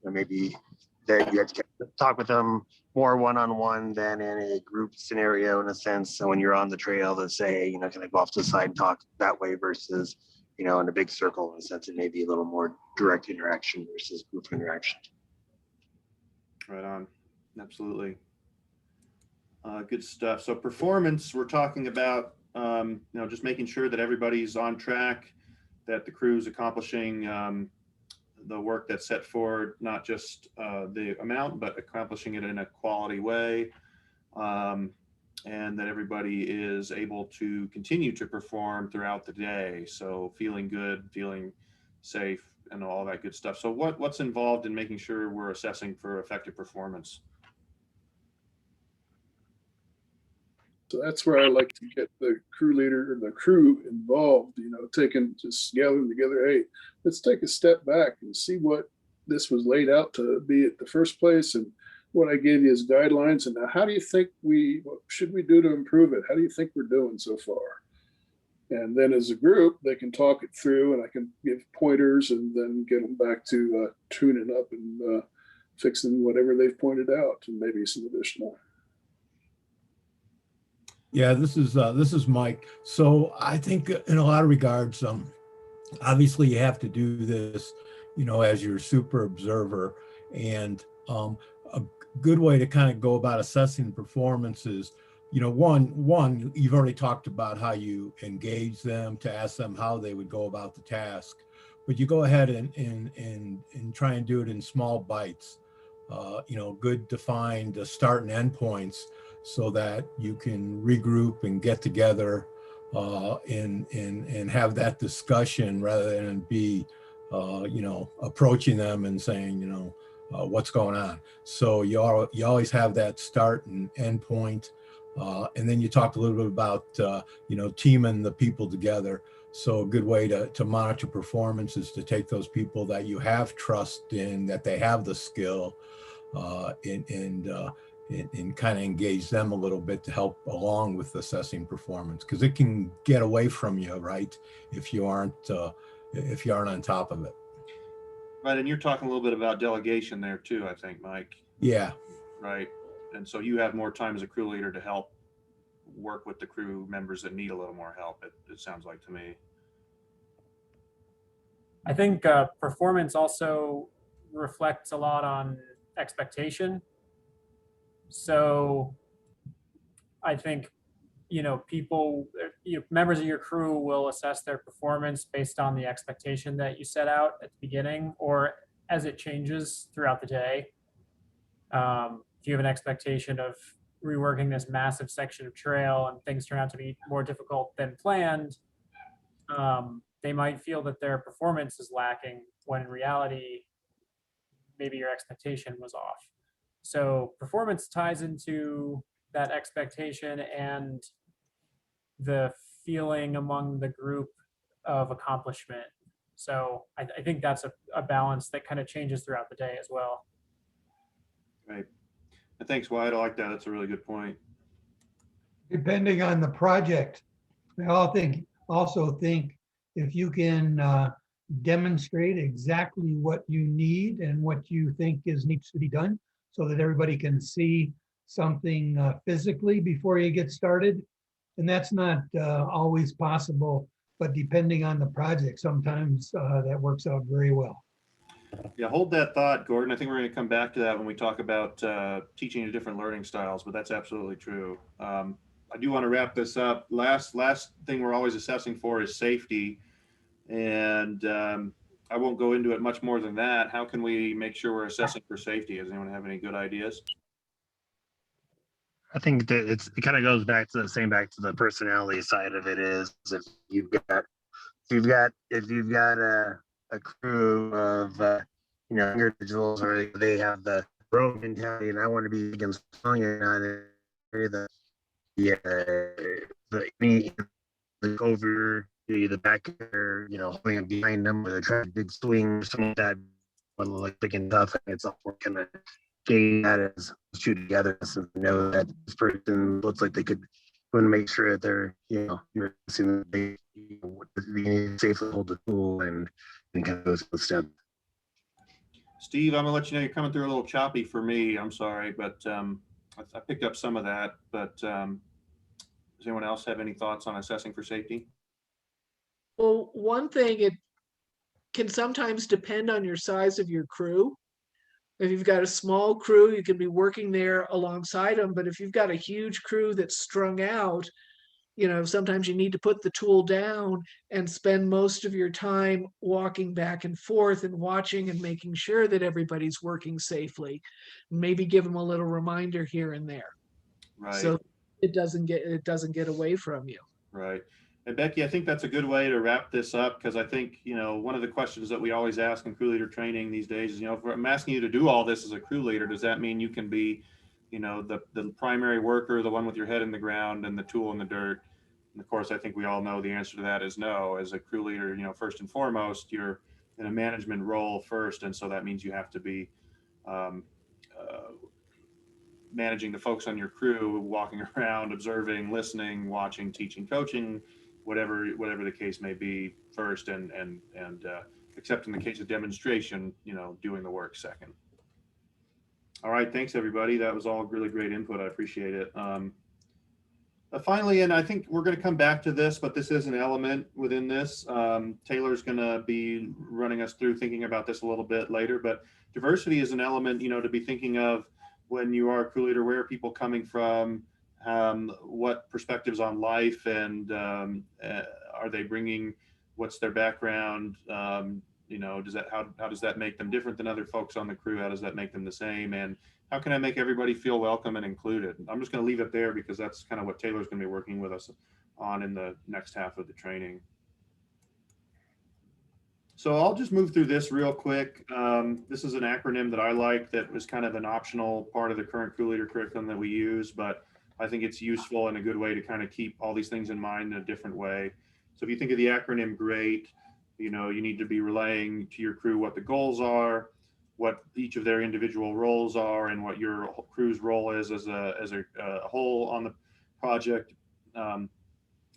maybe that you have to talk with them more one-on-one than in a group scenario in a sense. So when you're on the trail to say, can I go off to the side and talk that way versus, in a big circle in a sense, it may be a little more direct interaction versus group interaction. Right on. Absolutely. Good stuff. So performance, we're talking about, just making sure that everybody's on track, that the crew's accomplishing the work that's set forward, not just the amount, but accomplishing it in a quality way, and that everybody is able to continue to perform throughout the day. So feeling good, feeling safe, and all that good stuff. So what's involved in making sure we're assessing for effective performance? So that's where I like to get the crew leader or the crew involved, just gathering together. Hey, let's take a step back and see what this was laid out to be at the first place, and what I gave you as guidelines. And now, how do you think what should we do to improve it? How do you think we're doing so far? And then as a group, they can talk it through, and I can give pointers and then get them back to tuning up and fixing whatever they've pointed out, and maybe some additional. Yeah, this is Mike. So I think in a lot of regards, obviously you have to do this, as your super observer, and a good way to kind of go about assessing performance is, one, you've already talked about how you engage them to ask them how they would go about the task, but you go ahead and try and do it in small bites, good defined start and end points, so that you can regroup and get together and have that discussion rather than be, approaching them and saying, what's going on. So you always have that start and end point. And then you talked a little bit about, teaming the people together. So a good way to monitor performance is to take those people that you have trust in, that they have the skill, and kind of engage them a little bit to help along with assessing performance, because it can get away from you, right, if you aren't on top of it. Right, and you're talking a little bit about delegation there too, I think, Mike. Yeah. Right, and so you have more time as a crew leader to help work with the crew members that need a little more help, it sounds like to me. I think performance also reflects a lot on expectation. So I think, people, members of your crew will assess their performance based on the expectation that you set out at the beginning, or as it changes throughout the day. If you have an expectation of reworking this massive section of trail and things turn out to be more difficult than planned, they might feel that their performance is lacking, when in reality, maybe your expectation was off. So performance ties into that expectation and the feeling among the group of accomplishment. So I think that's a balance that kind of changes throughout the day as well. Right. And thanks, Wyatt. I like that. That's a really good point. Depending on the project, I also think if you can demonstrate exactly what you need and what you think needs to be done, so that everybody can see something physically before you get started. And that's not always possible, but depending on the project, sometimes that works out very well. Yeah, hold that thought, Gordon. I think we're going to come back to that when we talk about teaching the different learning styles, but that's absolutely true. I do want to wrap this up. Last thing we're always assessing for is safety. And I won't go into it much more than that. How can we make sure we're assessing for safety? Does anyone have any good ideas? I think that it kind of goes back to the personality side of it. Is if you've got a crew of individuals, or they have the road mentality, and I want to be against strong, and not the over the back there, holding behind them, or they're trying to big swing or something like that, like big and tough, and it's all kind of gauge that as two together, so know that this person looks like they could want to make sure that they're, you know, you're assuming that they, you know, they need to safely hold the tool and kind of goes the step. Steve, I'm gonna let you know you're coming through a little choppy for me. I'm sorry, but I picked up some of that. But does anyone else have any thoughts on assessing for safety? Well, one thing, it can sometimes depend on your size of your crew. If you've got a small crew, you can be working there alongside them. But if you've got a huge crew that's strung out, you know, sometimes you need to put the tool down and spend most of your time walking back and forth and watching and making sure that everybody's working safely. Maybe give them a little reminder here and there, Right. so it doesn't get away from you. Right. And Becky, I think that's a good way to wrap this up, because I think, you know, one of the questions that we always ask in crew leader training these days is, you know, if I'm asking you to do all this as a crew leader, does that mean you can be, you know, the primary worker, the one with your head in the ground and the tool in the dirt? And of course, I think we all know the answer to that is no. As a crew leader, you know, first and foremost, you're in a management role first. And so that means you have to be um, managing the folks on your crew, walking around, observing, listening, watching, teaching, coaching, whatever the case may be first, and except in the case of demonstration, you know, doing the work second. All right, thanks everybody. That was all really great input. I appreciate it. Finally, and I think we're going to come back to this, but this is an element within this. Taylor's going to be running us through thinking about this a little bit later, but diversity is an element, you know, to be thinking of when you are a crew leader. Where are people coming from? What perspectives on life, and are they bringing? What's their background? You know, how does that make them different than other folks on the crew? How does that make them the same? And how can I make everybody feel welcome and included? I'm just going to leave it there, because that's kind of what Taylor's going to be working with us on in the next half of the training. So I'll just move through this real quick. This is an acronym that I like, that was kind of an optional part of the current crew leader curriculum that we use, but I think it's useful and a good way to kind of keep all these things in mind in a different way. So if you think of the acronym GREAT, you know, you need to be relaying to your crew what the goals are, what each of their individual roles are, and what your crew's role is as a whole on the project,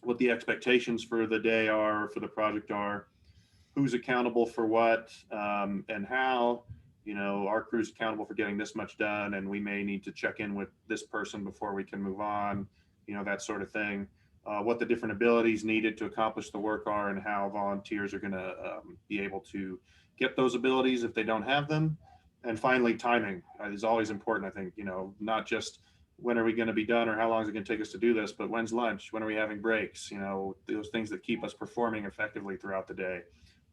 what the expectations for the day are, for the project are, who's accountable for what, and how. You know, our crew's accountable for getting this much done, and we may need to check in with this person before we can move on, you know, that sort of thing. What the different abilities needed to accomplish the work are, and how volunteers are going to be able to get those abilities if they don't have them. And finally, timing is always important. I think, you know, not just when are we going to be done, or how long is it going to take us to do this, but when's lunch? When are we having breaks? You know, those things that keep us performing effectively throughout the day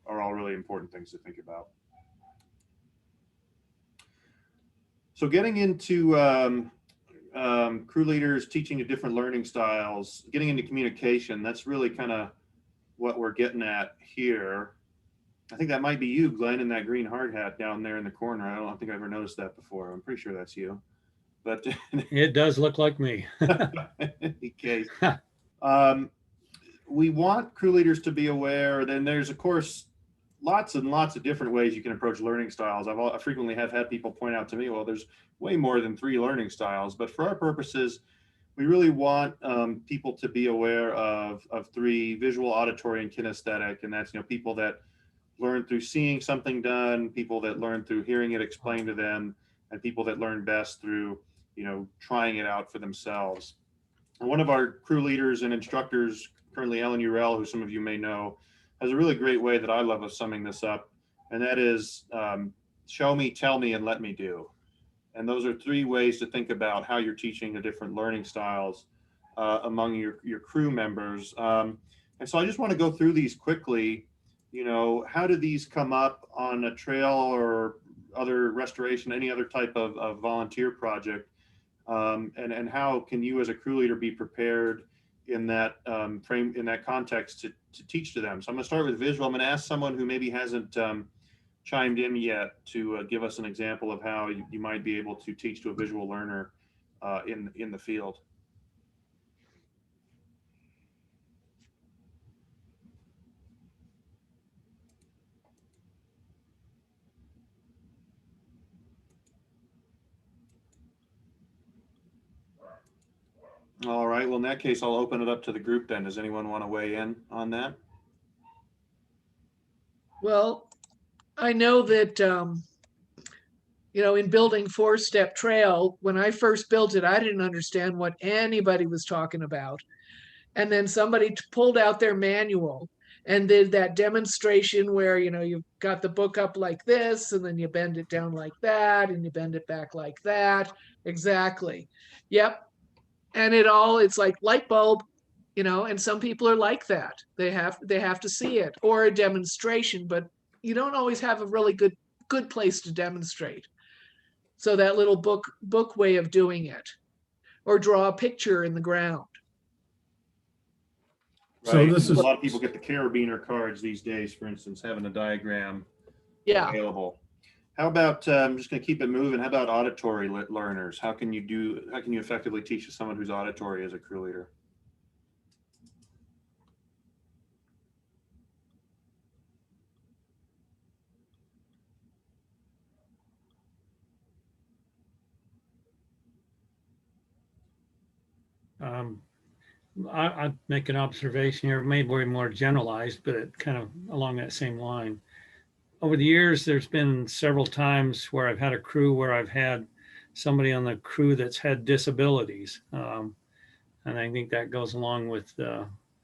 are all really important things to think about. So getting into crew leaders teaching to different learning styles, getting into communication, that's really kind of what we're getting at here. I think that might be you, Glenn, in that green hard hat down there in the corner. I don't think I've ever noticed that before. I'm pretty sure that's you. But it does look like me. Okay. We want crew leaders to be aware. Then there's, of course, lots and lots of different ways you can approach learning styles. I frequently have had people point out to me, well, there's way more than 3 learning styles. But for our purposes, we really want people to be aware of 3: visual, auditory, and kinesthetic. And that's, you know, people that learn through seeing something done, people that learn through hearing it explained to them, and people that learn best through, you know, trying it out for themselves. And one of our crew leaders and instructors, currently Ellen Urell, who some of you may know, has a really great way that I love of summing this up. And that is show me, tell me, and let me do. And those are 3 ways to think about how you're teaching the different learning styles among your crew members. And so I just want to go through these quickly. You know, how do these come up on a trail or other restoration, any other type of volunteer project? And how can you as a crew leader be prepared in that in that context to teach to them? So I'm going to start with visual. I'm going to ask someone who maybe hasn't chimed in yet to give us an example of how you might be able to teach to a visual learner in the field. All right. Well, in that case, I'll open it up to the group then. Does anyone want to weigh in on that? Well, I know that, in building four-step trail, when I first built it, I didn't understand what anybody was talking about. And then somebody pulled out their manual and did that demonstration where, you've got the book up like this, and then you bend it down like that, and you bend it back like that. Exactly. Yep. And it's like light bulb, and some people are like that. They have to see it or a demonstration, but you don't always have a really good place to demonstrate. So that little book way of doing it, or draw a picture in the ground. So Right. this A is, lot of people get the carabiner cards these days, for instance, having a diagram Yeah. available. How about, I'm just going to keep it moving. How about auditory learners? How can you effectively teach someone who's auditory as a crew leader? I'd make an observation here, maybe more generalized, but kind of along that same line. Over the years, there's been several times where I've had a crew where I've had somebody on the crew that's had disabilities. And I think that goes along with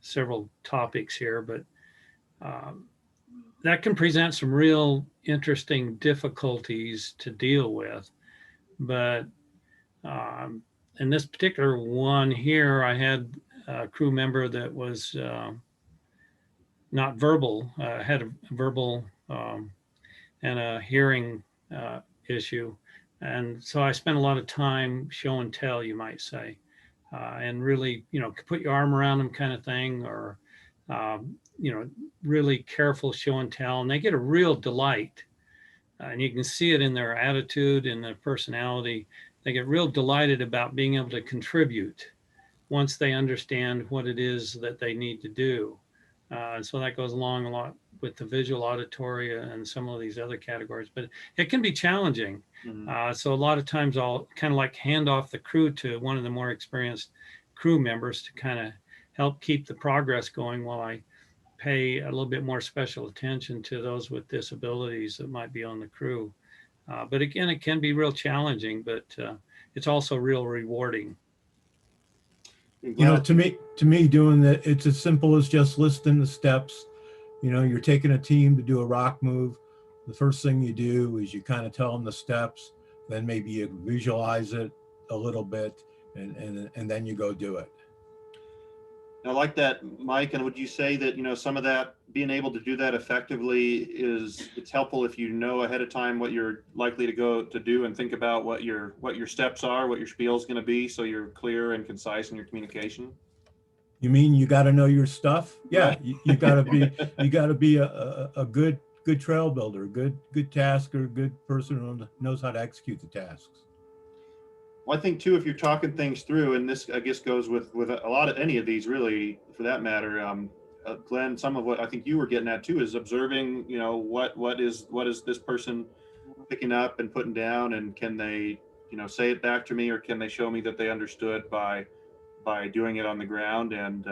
several topics here, but that can present some real interesting difficulties to deal with. But in this particular one here, I had a crew member that was not verbal, had a verbal and a hearing issue. And so I spent a lot of time show and tell, you might say, and really, put your arm around them kind of thing, or, really careful show and tell. And they get a real delight. And you can see it in their attitude and their personality. They get real delighted about being able to contribute once they understand what it is that they need to do. And so that goes along a lot with the visual, auditory, and some of these other categories, but it can be challenging. So a lot of times I'll kind of like hand off the crew to one of the more experienced crew members to kind of help keep the progress going while I pay a little bit more special attention to those with disabilities that might be on the crew. But again, it can be real challenging, but it's also real rewarding. to me doing that, it's as simple as just listing the steps. You're taking a team to do a rock move. The first thing you do is you kind of tell them the steps, then maybe you visualize it a little bit, and then you go do it. I like that, Mike. And would you say that, some of that, being able to do that effectively it's helpful if you know ahead of time what you're likely to go to do and think about what your steps are, what your spiel is going to be, so you're clear and concise in your communication? You mean you got to know your stuff? Yeah, Right. you got to be a good trail builder, good tasker, good person who knows how to execute the tasks. Well, I think too, if you're talking things through, and this I guess goes with a lot of any of these really, for that matter, Glenn, some of what I think you were getting at too is observing, what is this person picking up and putting down, and can they, say it back to me, or can they show me that they understood by doing it on the ground, and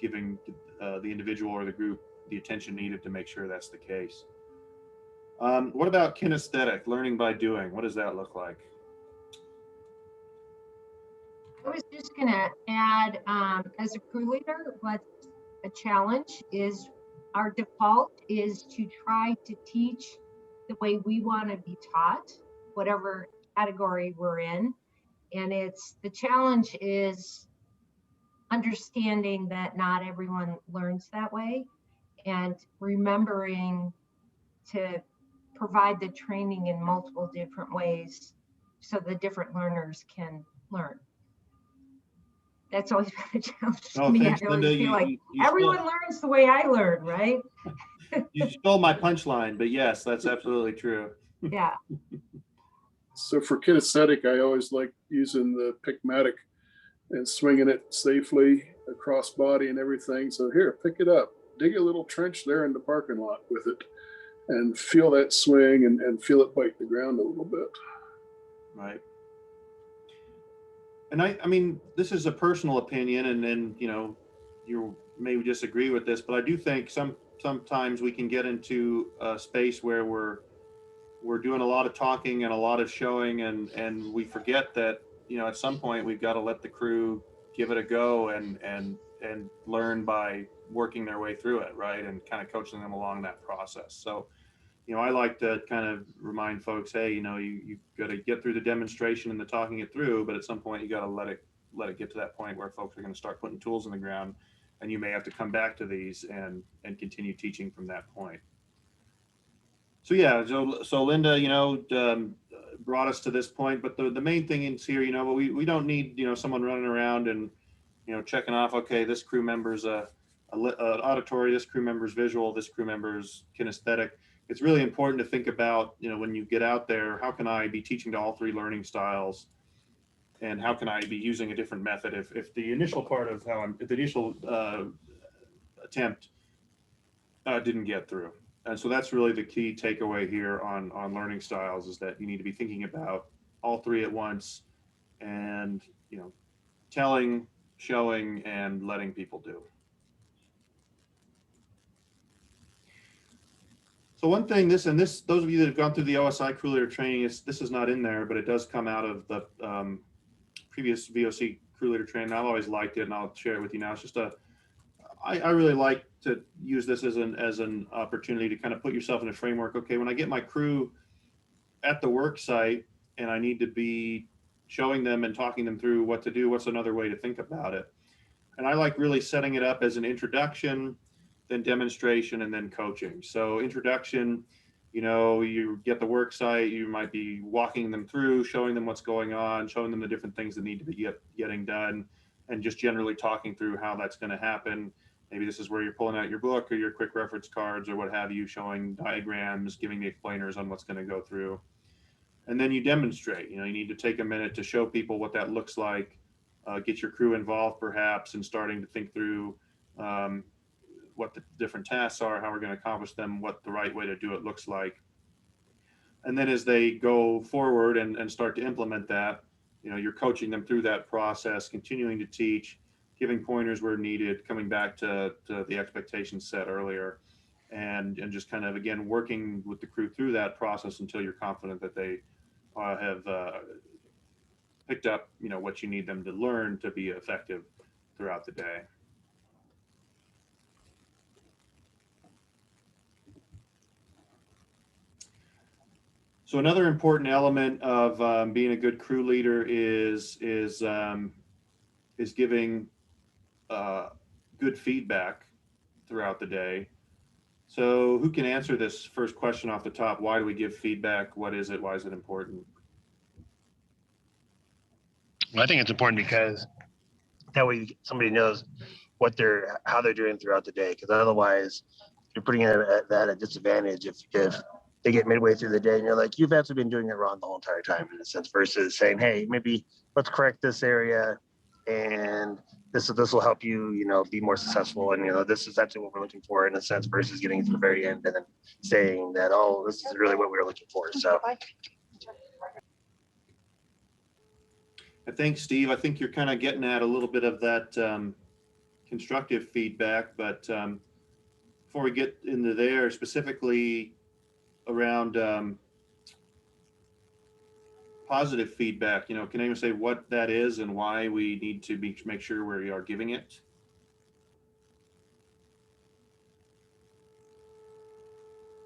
giving the individual or the group the attention needed to make sure that's the case. What about kinesthetic, learning by doing? What does that look like? I was just going to add, as a crew leader, what's a challenge is our default is to try to teach the way we want to be taught, whatever category we're in. And the challenge is understanding that not everyone learns that way, and remembering to provide the training in multiple different ways so the different learners can learn. That's always been a challenge to me. Thanks, I always Linda. feel like everyone learns the way I learn, right? You stole my punchline, but yes, that's absolutely true. Yeah. So for kinesthetic, I always like using the Pickmatic and swinging it safely across body and everything. So here, pick it up, dig a little trench there in the parking lot with it, and feel that swing and feel it bite the ground a little bit. Right. And I mean, this is a personal opinion, and then, you know, you maybe disagree with this, but I do think sometimes we can get into a space where we're doing a lot of talking and a lot of showing, and we forget that, you know, at some point we've got to let the crew give it a go and learn by working their way through it, right? And kind of coaching them along that process. So, you know, I like to kind of remind folks, hey, you know, you've got to get through the demonstration and the talking it through, but at some point you got to let it get to that point where folks are going to start putting tools in the ground, and you may have to come back to these and continue teaching from that point. So yeah, so Linda, you know, brought us to this point, but the main thing is here, you know, we don't need, you know, someone running around and, you know, checking off, okay, this crew member's a auditory, this crew member's visual, this crew member's kinesthetic. It's really important to think about, you know, when you get out there, how can I be teaching to all three learning styles, and how can I be using a different method if the initial part of if the initial attempt didn't get through. And so that's really the key takeaway here on learning styles, is that you need to be thinking about all three at once, and, you know, telling, showing, and letting people do. So one thing, those of you that have gone through the OSI crew leader training, this is not in there, but it does come out of the previous VOC crew leader training. I've always liked it, and I'll share it with you now. It's just I really like to use this as an opportunity to kind of put yourself in a framework. Okay, when I get my crew at the work site and I need to be showing them and talking them through what to do, what's another way to think about it? And I like really setting it up as an introduction, then demonstration, and then coaching. So introduction, you know, you get the work site, you might be walking them through, showing them what's going on, showing them the different things that need to be getting done, and just generally talking through how that's going to happen. Maybe this is where you're pulling out your book or your quick reference cards or what have you, showing diagrams, giving the explainers on what's going to go through. And then you demonstrate. You know, you need to take a minute to show people what that looks like, get your crew involved perhaps, and starting to think through what the different tasks are, how we're going to accomplish them, what the right way to do it looks like. And then as they go forward and start to implement that, you know, you're coaching them through that process, continuing to teach, giving pointers where needed, coming back to the expectations set earlier, and just kind of, again, working with the crew through that process until you're confident that they have picked up, you know, what you need them to learn to be effective throughout the day. So another important element of being a good crew leader is giving good feedback throughout the day. So who can answer this first question off the top? Why do we give feedback? What is it? Why is it important? Well, I think it's important because that way somebody knows how they're doing throughout the day. Because otherwise, you're putting that at a disadvantage if they get midway through the day and you're like, you've actually been doing it wrong the whole entire time, in a sense, versus saying, hey, maybe let's correct this area, and this will help you, you know, be more successful. And, you know, this is actually what we're looking for, in a sense, versus getting to the very end and then saying that, oh, this is really what we were looking for. So I think, Steve, I think you're kind of getting at a little bit of that constructive feedback, but before we get into there, specifically around positive feedback, you know, can anyone say what that is and why we need to make sure we are giving it?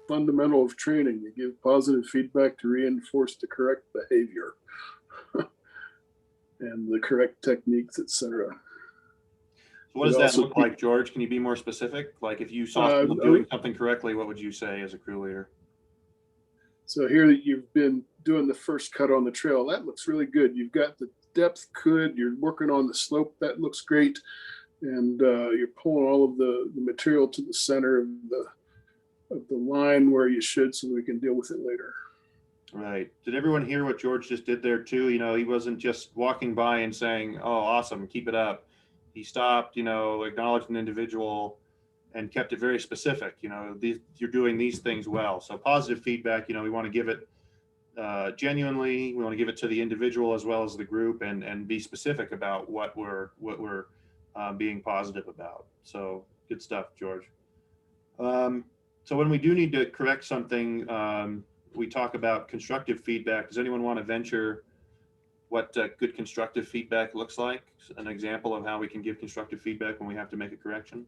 Fundamental of training, you give positive feedback to reinforce the correct behavior and the correct techniques, etc. So what does that look like, George? Can you be more specific? Like if you saw someone doing something correctly, what would you say as a crew leader? So here you've been doing the first cut on the trail. That looks really good. You've got the depth good. You're working on the slope. That looks great. And you're pulling all of the material to the center of the line where you should, so we can deal with it later. Right. Did everyone hear what George just did there too? You know, he wasn't just walking by and saying, oh, awesome, keep it up. He stopped, you know, acknowledged an individual and kept it very specific. You know, you're doing these things well. So positive feedback, you know, we want to give it genuinely. We want to give it to the individual as well as the group, and be specific about what we're being positive about. So good stuff, George. So when we do need to correct something, we talk about constructive feedback. Does anyone want to venture what good constructive feedback looks like? An example of how we can give constructive feedback when we have to make a correction?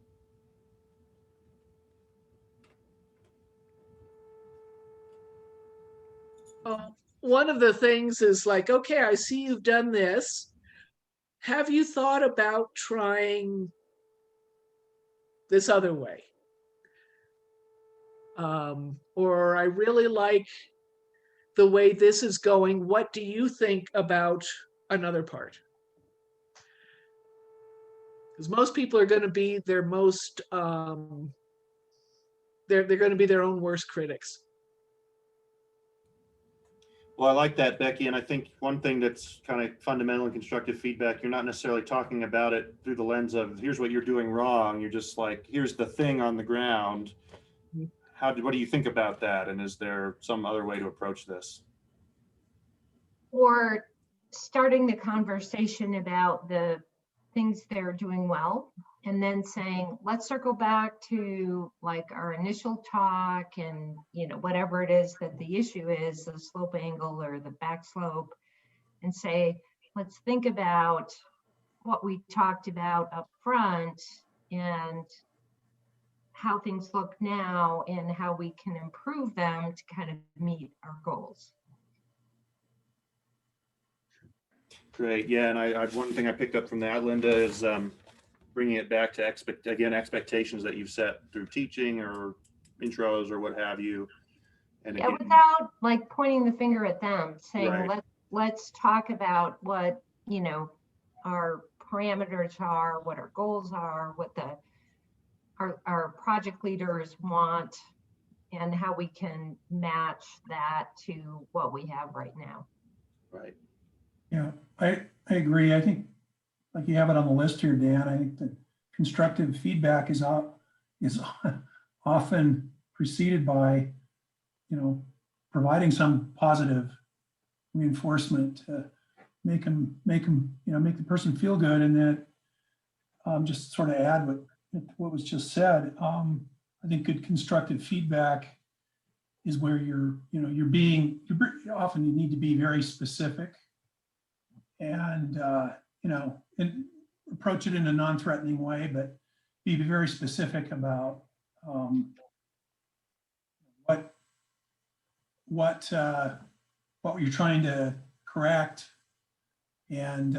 One of the things is like, okay, I see you've done this. Have you thought about trying this other way? Or I really like the way this is going. What do you think about another part? Because most people are going to be their most, they're going to be their own worst critics. Well, I like that, Becky. And I think one thing that's kind of fundamental in constructive feedback, you're not necessarily talking about it through the lens of here's what you're doing wrong. You're just like, here's the thing on the ground. What do you think about that? And is there some other way to approach this? Or starting the conversation about the things they're doing well, and then saying, let's circle back to like our initial talk, and whatever it is that the issue is, the slope angle or the back slope, and say, let's think about what we talked about up front and how things look now and how we can improve them to kind of meet our goals. Great. Yeah. And one thing I picked up from that, Linda, is bringing it back to expectations that you've set through teaching or intros or what have you. And yeah, again, without like pointing the finger at them, saying, right. let's talk about what, our parameters are, what our goals are, what our project leaders want, and how we can match that to what we have right now. Right. Yeah, I agree. I think, like you have it on the list here, Dan, I think that constructive feedback is often preceded by, providing some positive reinforcement to make the person feel good. And then just sort of add what was just said. I think good constructive feedback is where you often you need to be very specific and and approach it in a non-threatening way, but be very specific about what you're trying to correct, and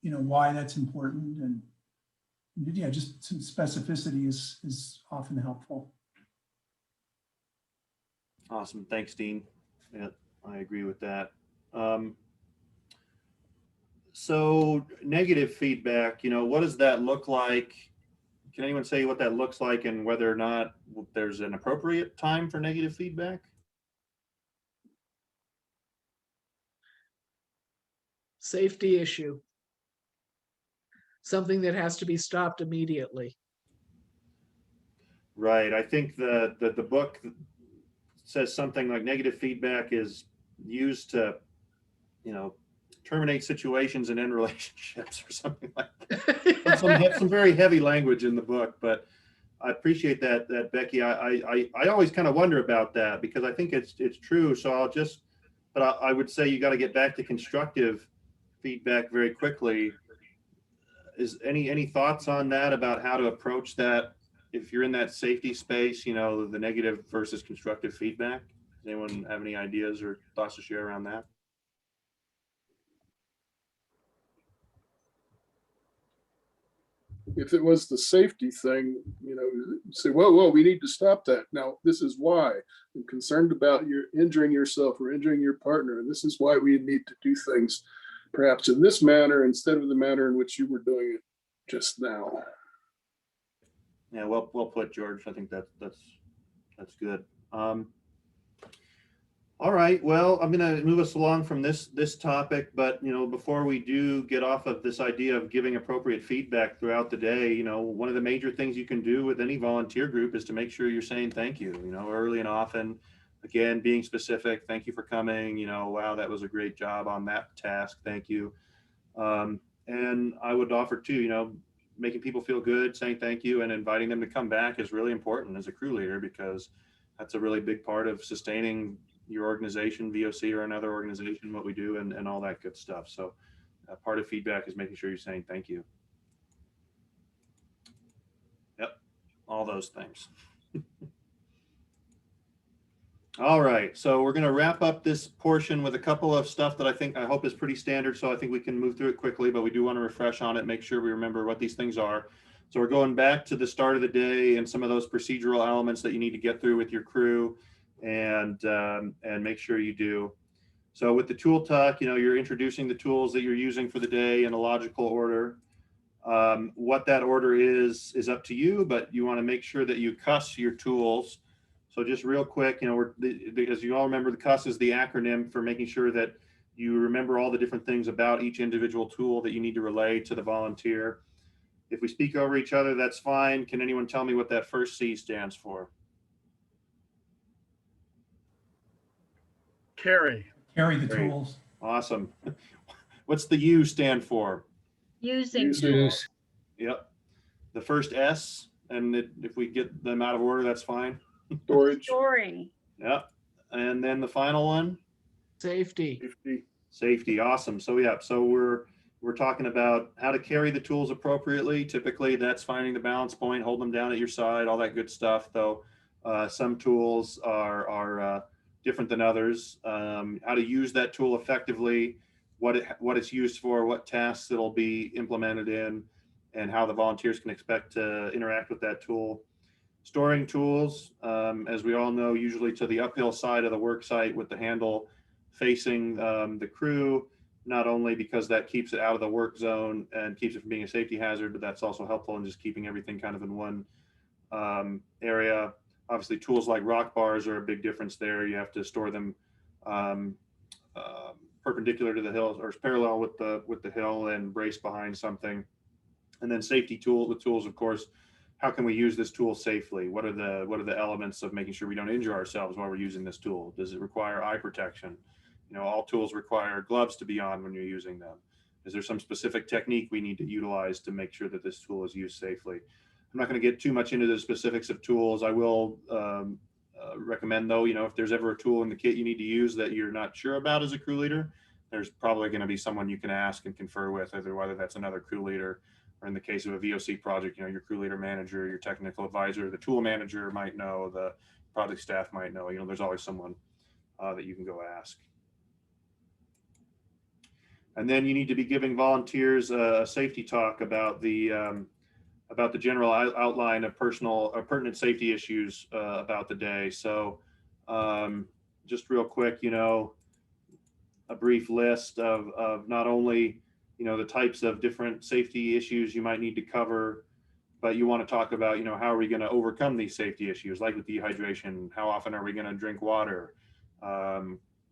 why that's important, and yeah, just some specificity is often helpful. Awesome. Thanks, Dean. Yeah, I agree with that. So negative feedback, what does that look like? Can anyone say what that looks like and whether or not there's an appropriate time for negative feedback? Safety issue. Something that has to be stopped immediately. Right. I think the book says something like negative feedback is used to, terminate situations and end relationships or something like that. some very heavy language in the book, but I appreciate that Becky. I always kind of wonder about that because I think it's true. So I would say you got to get back to constructive feedback very quickly. Is any thoughts on that about how to approach that if you're in that safety space, the negative versus constructive feedback? Does anyone have any ideas or thoughts to share around that? If it was the safety thing, say, whoa, we need to stop that. Now, this is why I'm concerned about you injuring yourself or injuring your partner. And this is why we need to do things perhaps in this manner instead of the manner in which you were doing it just now. Yeah, well put, George. I think that's good. All right. Well, I'm going to move us along from this topic, but before we do get off of this idea of giving appropriate feedback throughout the day, one of the major things you can do with any volunteer group is to make sure you're saying thank you, early and often. again, being specific, thank you for coming, you know, wow, that was a great job on that task, thank you. And I would offer too, you know, making people feel good, saying thank you, and inviting them to come back is really important as a crew leader, because that's a really big part of sustaining your organization, VOC or another organization, what we do, and all that good stuff. So part of feedback is making sure you're saying thank you. Yep, all those things. All right, so we're going to wrap up this portion with a couple of stuff that I hope is pretty standard, so I think we can move through it quickly, but we do want to refresh on it, make sure we remember what these things are. So we're going back to the start of the day and some of those procedural elements that you need to get through with your crew, and make sure you do. So with the tool tuck, you know, you're introducing the tools that you're using for the day in a logical order. What that order is up to you, but you want to make sure that you cuss your tools. So just real quick, you know, as you all remember, the cuss is the acronym for making sure that you remember all the different things about each individual tool that you need to relay to the volunteer. If we speak over each other, that's fine. Can anyone tell me what that first C stands for? Carry. Carry the Great. tools. Awesome. What's the U stand for? Using tools. Use. Yep. The first S, and if we get them out of order, that's fine. Storage. Storing. Yep. And then the final one? Safety. Safety. Safety. Awesome. So yeah, so we're talking about how to carry the tools appropriately. Typically that's finding the balance point, hold them down at your side, all that good stuff. Though some tools are different than others. How to use that tool effectively, what it's used for, what tasks it'll be implemented in, and how the volunteers can expect to interact with that tool. Storing tools, as we all know, usually to the uphill side of the work site with the handle facing the crew, not only because that keeps it out of the work zone and keeps it from being a safety hazard, but that's also helpful in just keeping everything kind of in one area. Obviously, tools like rock bars are a big difference there. You have to store them perpendicular to the hill or parallel with the hill and brace behind something. And then safety tools, of course. How can we use this tool safely? What are the elements of making sure we don't injure ourselves while we're using this tool? Does it require eye protection? You know, all tools require gloves to be on when you're using them. Is there some specific technique we need to utilize to make sure that this tool is used safely? I'm not going to get too much into the specifics of tools. I will recommend, though, you know, if there's ever a tool in the kit you need to use that you're not sure about as a crew leader, there's probably going to be someone you can ask and confer with, whether that's another crew leader, or in the case of a VOC project, you know, your crew leader manager, your technical advisor, the tool manager might know, the project staff might know. You know, there's always someone that you can go ask. And then you need to be giving volunteers a safety talk about the general outline of pertinent safety issues about the day. So just real quick, you know, a brief list of not only, you know, the types of different safety issues you might need to cover, but you want to talk about, you know, how are we going to overcome these safety issues, like with dehydration? How often are we going to drink water?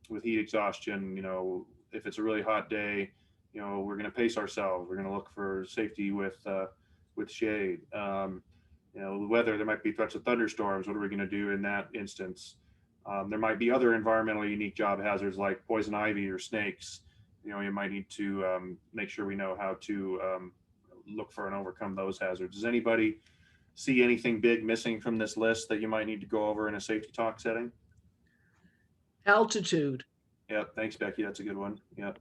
With heat exhaustion, you know, if it's a really hot day, you know, we're going to pace ourselves. We're going to look for safety with shade. You know, the weather, there might be threats of thunderstorms. What are we going to do in that instance? There might be other environmentally unique job hazards like poison ivy or snakes. You know, you might need to make sure we know how to look for and overcome those hazards. Does anybody see anything big missing from this list that you might need to go over in a safety talk setting? Altitude. Yep. Thanks, Becky. That's a good one. Yep.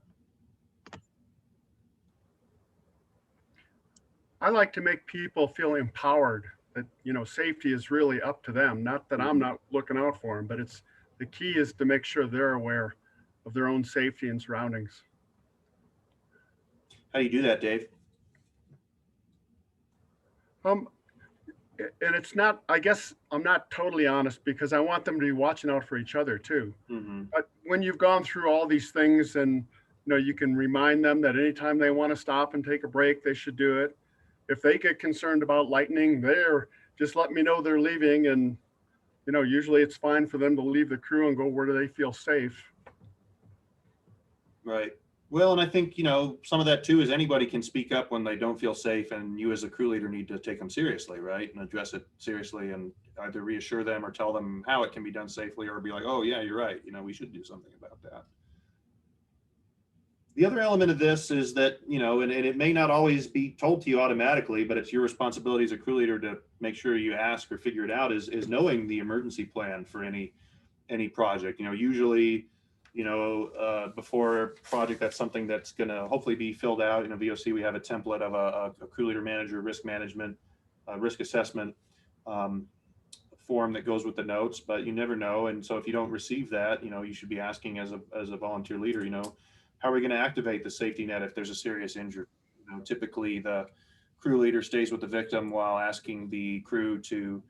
I like to make people feel empowered that, you know, safety is really up to them. Not that I'm not looking out for them, but it's the key is to make sure they're aware of their own safety and surroundings. How do you do that, Dave? And it's not, I guess I'm not totally honest because I want them to be watching out for each other too. Mm-hmm. But when you've gone through all these things and, you know, you can remind them that anytime they want to stop and take a break, they should do it. If they get concerned about lightning, just let me know they're leaving. And, you know, usually it's fine for them to leave the crew and go where do they feel safe. Right. Well, and I think, you know, some of that too is anybody can speak up when they don't feel safe, and you as a crew leader need to take them seriously, right? And address it seriously and either reassure them or tell them how it can be done safely, or be like, oh yeah, you're right. You know, we should do something about that. The other element of this is that, you know, and it may not always be told to you automatically, but it's your responsibility as a crew leader to make sure you ask or figure it out, is knowing the emergency plan for any project. You know, usually, you know, before a project, that's something that's going to hopefully be filled out. In a VOC, we have a template of a crew leader manager risk management, risk assessment form that goes with the notes, but you never know. And so if you don't receive that, you know, you should be asking as a volunteer leader, you know, how are we going to activate the safety net if there's a serious injury? You know, typically the crew leader stays with the victim while asking the crew to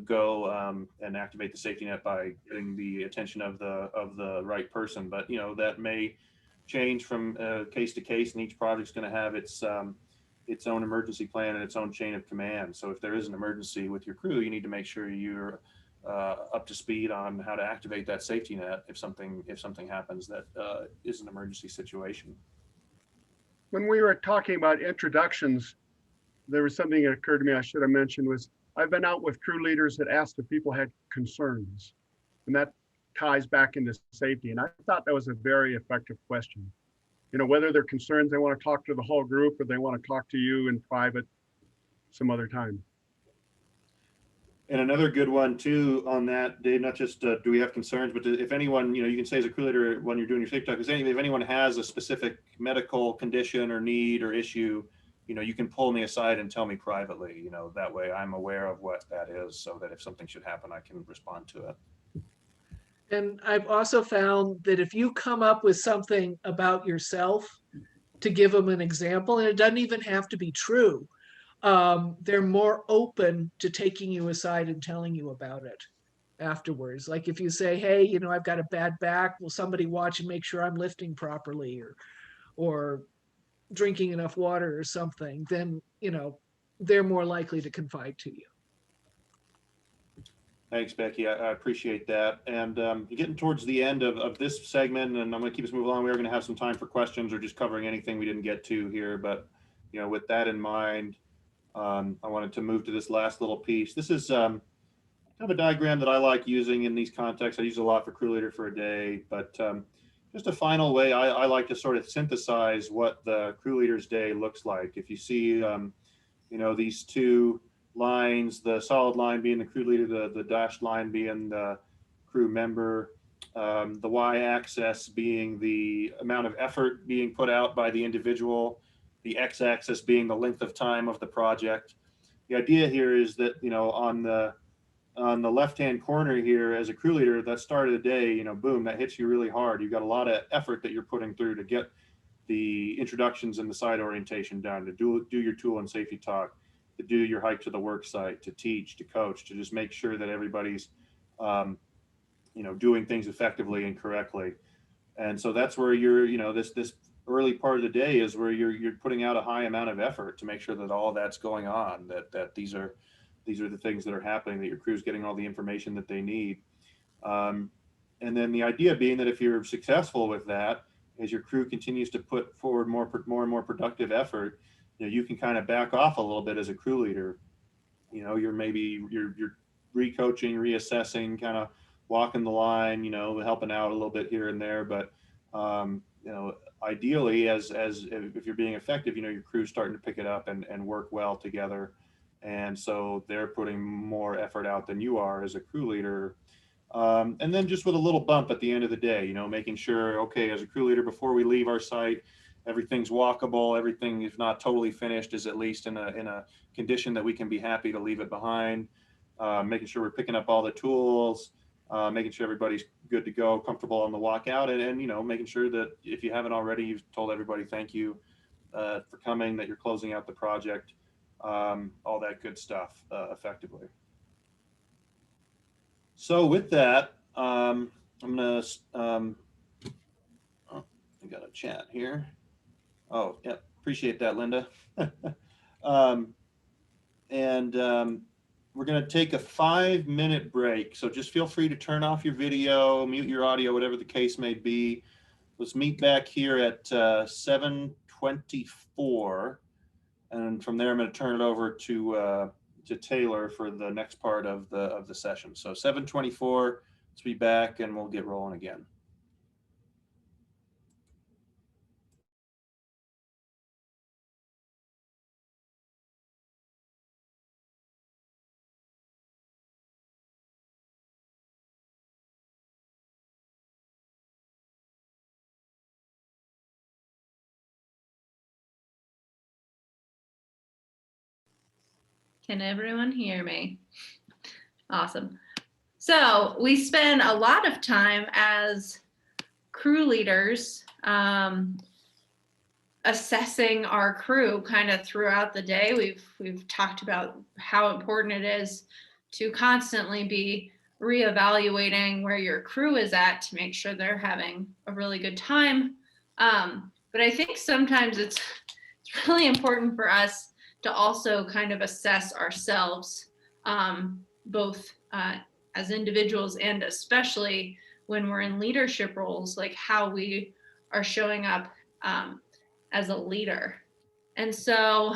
go and activate the safety net by getting the attention of the right person. But you know, that may change from case to case, and each project's going to have its own emergency plan and its own chain of command. So if there is an emergency with your crew, you need to make sure you're up to speed on how to activate that safety net if something happens that is an emergency situation. When we were talking about introductions, there was something that occurred to me I should have mentioned was I've been out with crew leaders that asked if people had concerns, and that ties back into safety. And I thought that was a very effective question. You know, whether they're concerns, they want to talk to the whole group, or they want to talk to you in private some other time. And another good one too on that, Dave, not just do we have concerns, but if anyone, you know, you can say as a crew leader when you're doing your safety talk, if anyone has a specific medical condition or need or issue, you know, you can pull me aside and tell me privately, you know, that way I'm aware of what that is, so that if something should happen, I can respond to it. And I've also found that if you come up with something about yourself to give them an example, and it doesn't even have to be true, they're more open to taking you aside and telling you about it afterwards. Like if you say, hey, you know, I've got a bad back, will somebody watch and make sure I'm lifting properly, or drinking enough water or something, then, you know, they're more likely to confide to you. Thanks, Becky. I appreciate that. And getting towards the end of this segment, and I'm going to keep us moving along. We are going to have some time for questions or just covering anything we didn't get to here. But, you know, with that in mind, I wanted to move to this last little piece. This is kind of a diagram that I like using in these contexts. I use it a lot for crew leader for a day, but just a final way I like to sort of synthesize what the crew leader's day looks like. If you see, you know, these two lines, the solid line being the crew leader, the dashed line being the crew member, the y-axis being the amount of effort being put out by the individual, the x-axis being the length of time of the project. The idea here is that, you know, on the left-hand corner here, as a crew leader, that start of the day, you know, boom, that hits you really hard. You've got a lot of effort that you're putting through to get the introductions and the site orientation done, to do your tool and safety talk, to do your hike to the work site, to teach, to coach, to just make sure that everybody's, you know, doing things effectively and correctly. And so that's where you're, you know, this early part of the day is where you're putting out a high amount of effort to make sure that all that's going on, that these are the things that are happening, that your crew's getting all the information that they need. And then the idea being that if you're successful with that, as your crew continues to put forward more and more productive effort, you know, you can kind of back off a little bit as a crew leader. You know, you're re-coaching, reassessing, kind of walking the line, you know, helping out a little bit here and there. But, you know, ideally, as if you're being effective, you know, your crew's starting to pick it up and work well together. And so they're putting more effort out than you are as a crew leader. And then just with a little bump at the end of the day, you know, making sure, okay, as a crew leader, before we leave our site, everything's walkable, everything, if not totally finished, is at least in a condition that we can be happy to leave it behind. Making sure we're picking up all the tools, making sure everybody's good to go, comfortable on the walk out, and you know, making sure that if you haven't already, you've told everybody thank you for coming, that you're closing out the project, all that good stuff effectively. So with that, I'm gonna, oh, I got a chat here. Oh, yeah, appreciate that, Linda. We're gonna take a 5-minute break. So just feel free to turn off your video, mute your audio, whatever the case may be. let's meet back here at 7:24. And from there, I'm going to turn it over to Taylor for the next part of the session. So 7:24, let's be back and we'll get rolling again. Can everyone hear me? Awesome. So we spend a lot of time as crew leaders assessing our crew kind of throughout the day. We've talked about how important it is to constantly be reevaluating where your crew is at to make sure they're having a really good time. But I think sometimes it's really important for us to also kind of assess ourselves, both as individuals and especially when we're in leadership roles, like how we are showing up as a leader. And so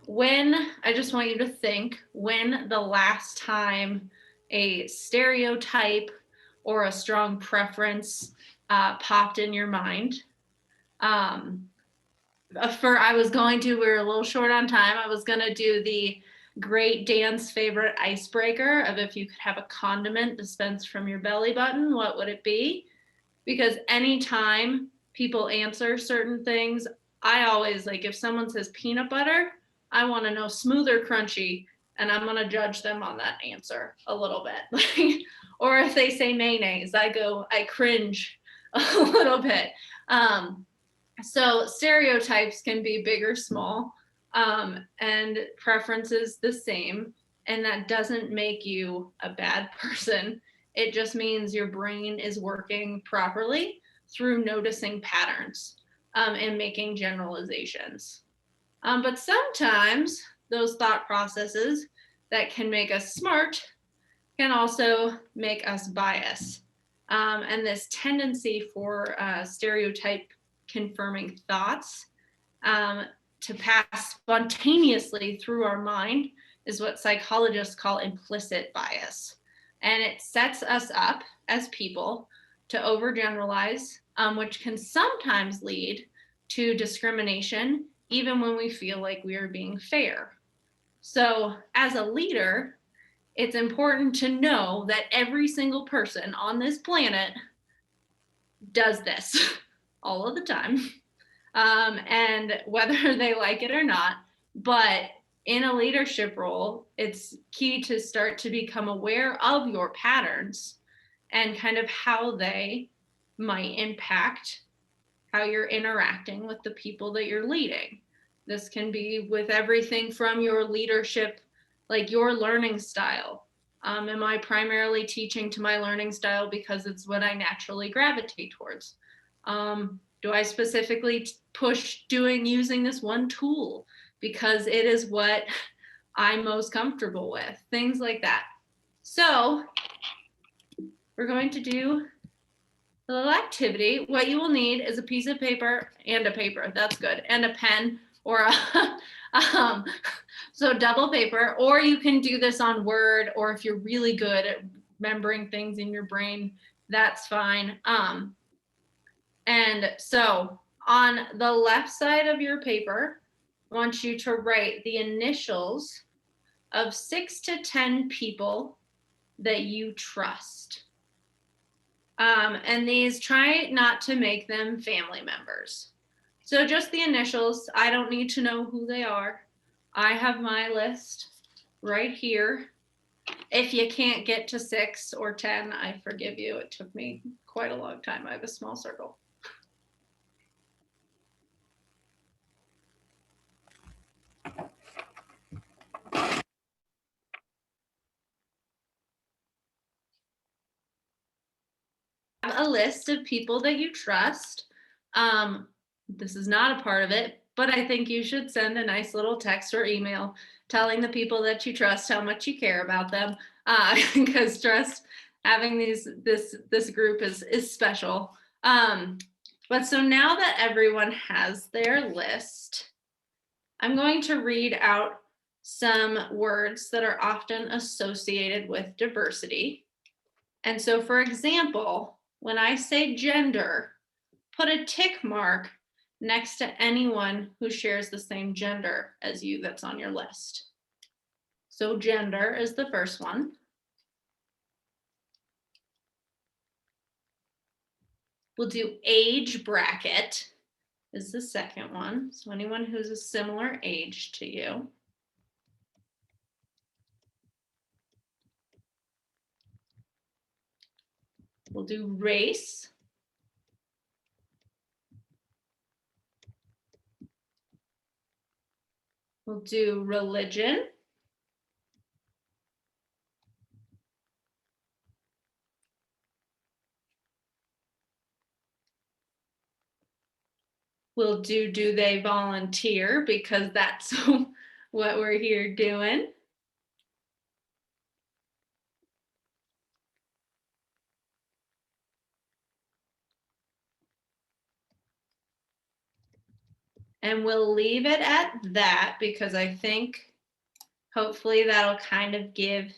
I just want you to think when the last time a stereotype or a strong preference popped in your mind. We were a little short on time. I was gonna do the great Dan's favorite icebreaker of if you could have a condiment dispensed from your belly button, what would it be? Because anytime people answer certain things, I always like, if someone says peanut butter, I want to know smooth or crunchy, and I'm gonna judge them on that answer a little bit. Or if they say mayonnaise, I cringe a little bit. So stereotypes can be big or small, and preferences the same. And that doesn't make you a bad person. It just means your brain is working properly through noticing patterns and making generalizations. But sometimes those thought processes that can make us smart can also make us bias. And this tendency for stereotype confirming thoughts to pass spontaneously through our mind is what psychologists call implicit bias. And it sets us up as people to overgeneralize, which can sometimes lead to discrimination, even when we feel like we are being fair. So as a leader, it's important to know that every single person on this planet does this all of the time, and whether they like it or not. But in a leadership role, it's key to start to become aware of your patterns and kind of how they might impact how you're interacting with the people that you're leading. This can be with everything from your leadership, like your learning style. Am I primarily teaching to my learning style because it's what I naturally gravitate towards? Do I specifically push using this one tool because it is what I'm most comfortable with? Things like that. So we're going to do a little activity. What you will need is a piece of paper and a paper. That's good. And a pen or a, so double paper, or you can do this on Word, or if you're really good at remembering things in your brain, that's fine. And so on the left side of your paper, I want you to write the initials of 6 to 10 people that you trust. And these, try not to make them family members. So just the initials. I don't need to know who they are. I have my list right here. If you can't get to 6 or 10, I forgive you. It took me quite a long time. I have a small circle. A list of people that you trust. This is not a part of it, but I think you should send a nice little text or email telling the people that you trust how much you care about them, because trust having this group is special. But so now that everyone has their list, I'm going to read out some words that are often associated with diversity. And so, for example, when I say gender, put a tick mark next to anyone who shares the same gender as you that's on your list. So gender is the first one. We'll do age bracket is the second one. So anyone who's a similar age to you. We'll do race. We'll do religion. We'll do they volunteer, because that's what we're here doing. And we'll leave it at that, because I think hopefully that'll kind of give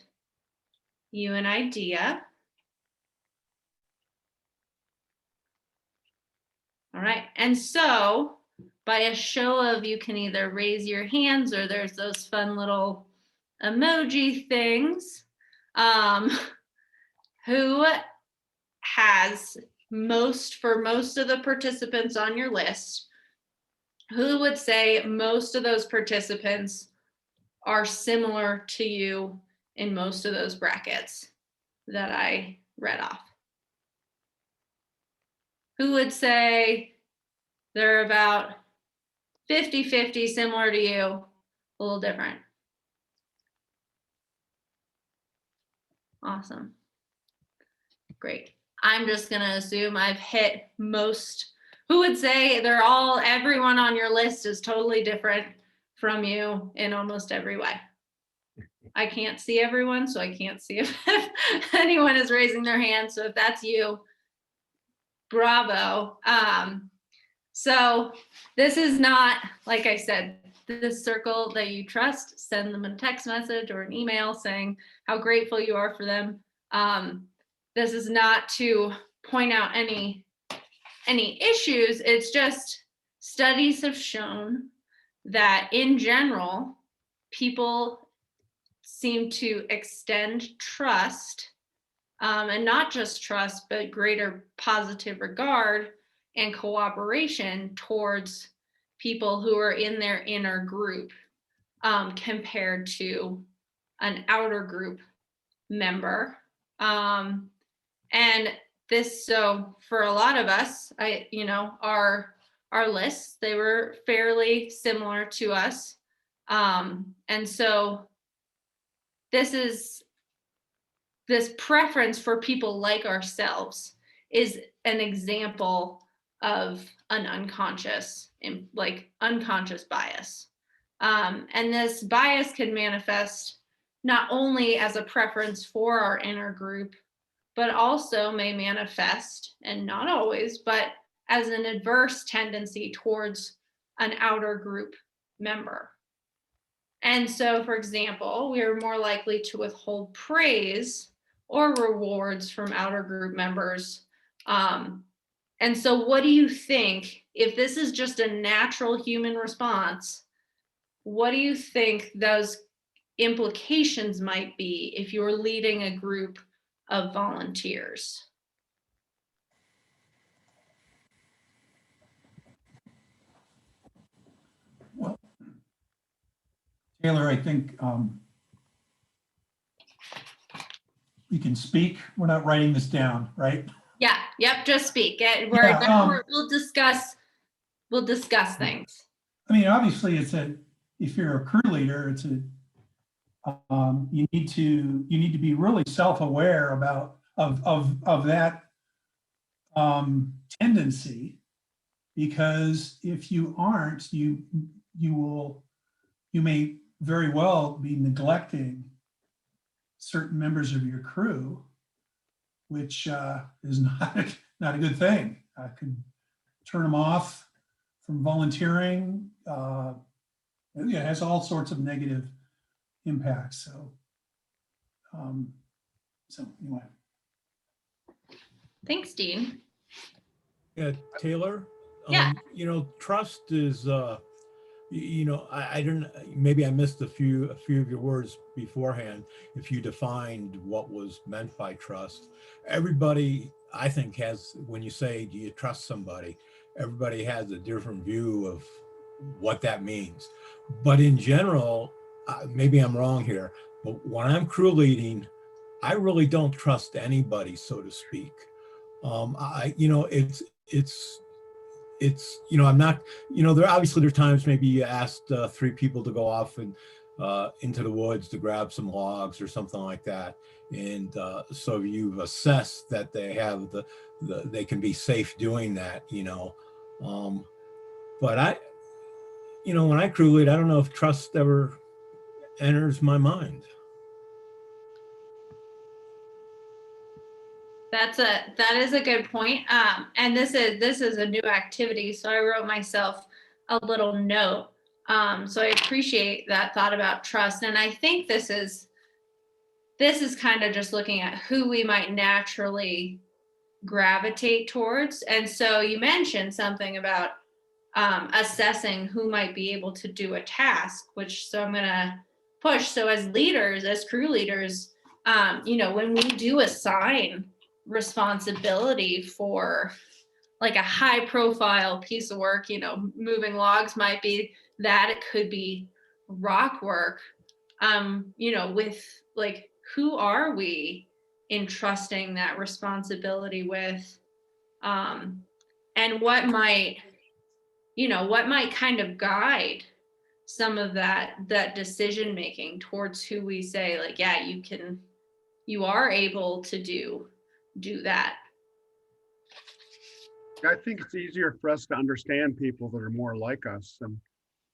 you an idea. All right, and so by a show of, you can either raise your hands or there's those fun little emoji things. Who has for most of the participants on your list, who would say most of those participants are similar to you in most of those brackets that I read off? Who would say they're about 50-50 similar to you, a little different? Awesome. Great. I'm just going to assume I've hit most. Who would say everyone on your list is totally different from you in almost every way? I can't see everyone, so I can't see if anyone is raising their hand. So if that's you, bravo. So this is not, like I said, this circle that you trust, send them a text message or an email saying how grateful you are for them. This is not to point out any issues. It's just studies have shown that in general, people seem to extend trust, and not just trust, but greater positive regard and cooperation towards people who are in their inner group, compared to an outer group member. And this, so for a lot of us, our lists, they were fairly similar to us. And so this preference for people like ourselves is an example of an unconscious bias. And this bias can manifest not only as a preference for our inner group, but also may manifest, and not always, but as an adverse tendency towards an outer group member. And so, for example, we are more likely to withhold praise or rewards from outer group members. And so what do you think, if this is just a natural human response, what do you think those implications might be if you're leading a group of volunteers? Well, Taylor, I think we can speak. We're not writing this down, right? Yeah, yep, just speak. We'll discuss things. I mean, obviously, if you're a crew leader, you need to be really self-aware of that tendency, because if you aren't, you may very well be neglecting certain members of your crew, which is not a good thing. I could turn them off from volunteering. Yeah, it has all sorts of negative impacts. So anyway. Thanks, Dean. Yeah, Taylor. Yeah. Trust is. I don't. Maybe I missed a few of your words beforehand. If you defined what was meant by trust, everybody, I think, has. When you say, "Do you trust somebody?" Everybody has a different view of what that means. But in general, maybe I'm wrong here. But when I'm crew leading, I really don't trust anybody, so to speak. I'm not, there's times maybe you asked 3 people to go off and into the woods to grab some logs or something like that. And so you've assessed that they have they can be safe doing that, but when I crew lead, I don't know if trust ever enters my mind. That is a good point. And this is a new activity, so I wrote myself a little note. So I appreciate that thought about trust, and I think this is kind of just looking at who we might naturally gravitate towards. And so you mentioned something about assessing who might be able to do a task, so I'm gonna push. So as leaders, as crew leaders, when we do assign responsibility for like a high profile piece of work, moving logs might be that, it could be rock work, with like, who are we entrusting that responsibility with, and what might kind of guide some of that decision making towards who we say, like, yeah, you are able to do that. I think it's easier for us to understand people that are more like us. And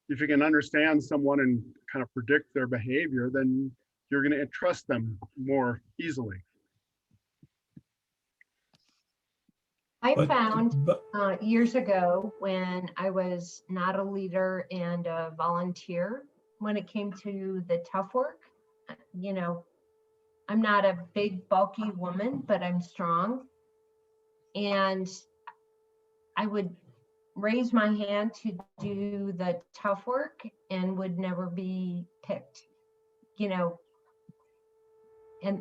if you can understand someone and kind of predict their behavior, then you're going to trust them more easily. I found years ago, when I was not a leader and a volunteer, when it came to the tough work, I'm not a big bulky woman, but I'm strong. And I would raise my hand to do the tough work and would never be picked, and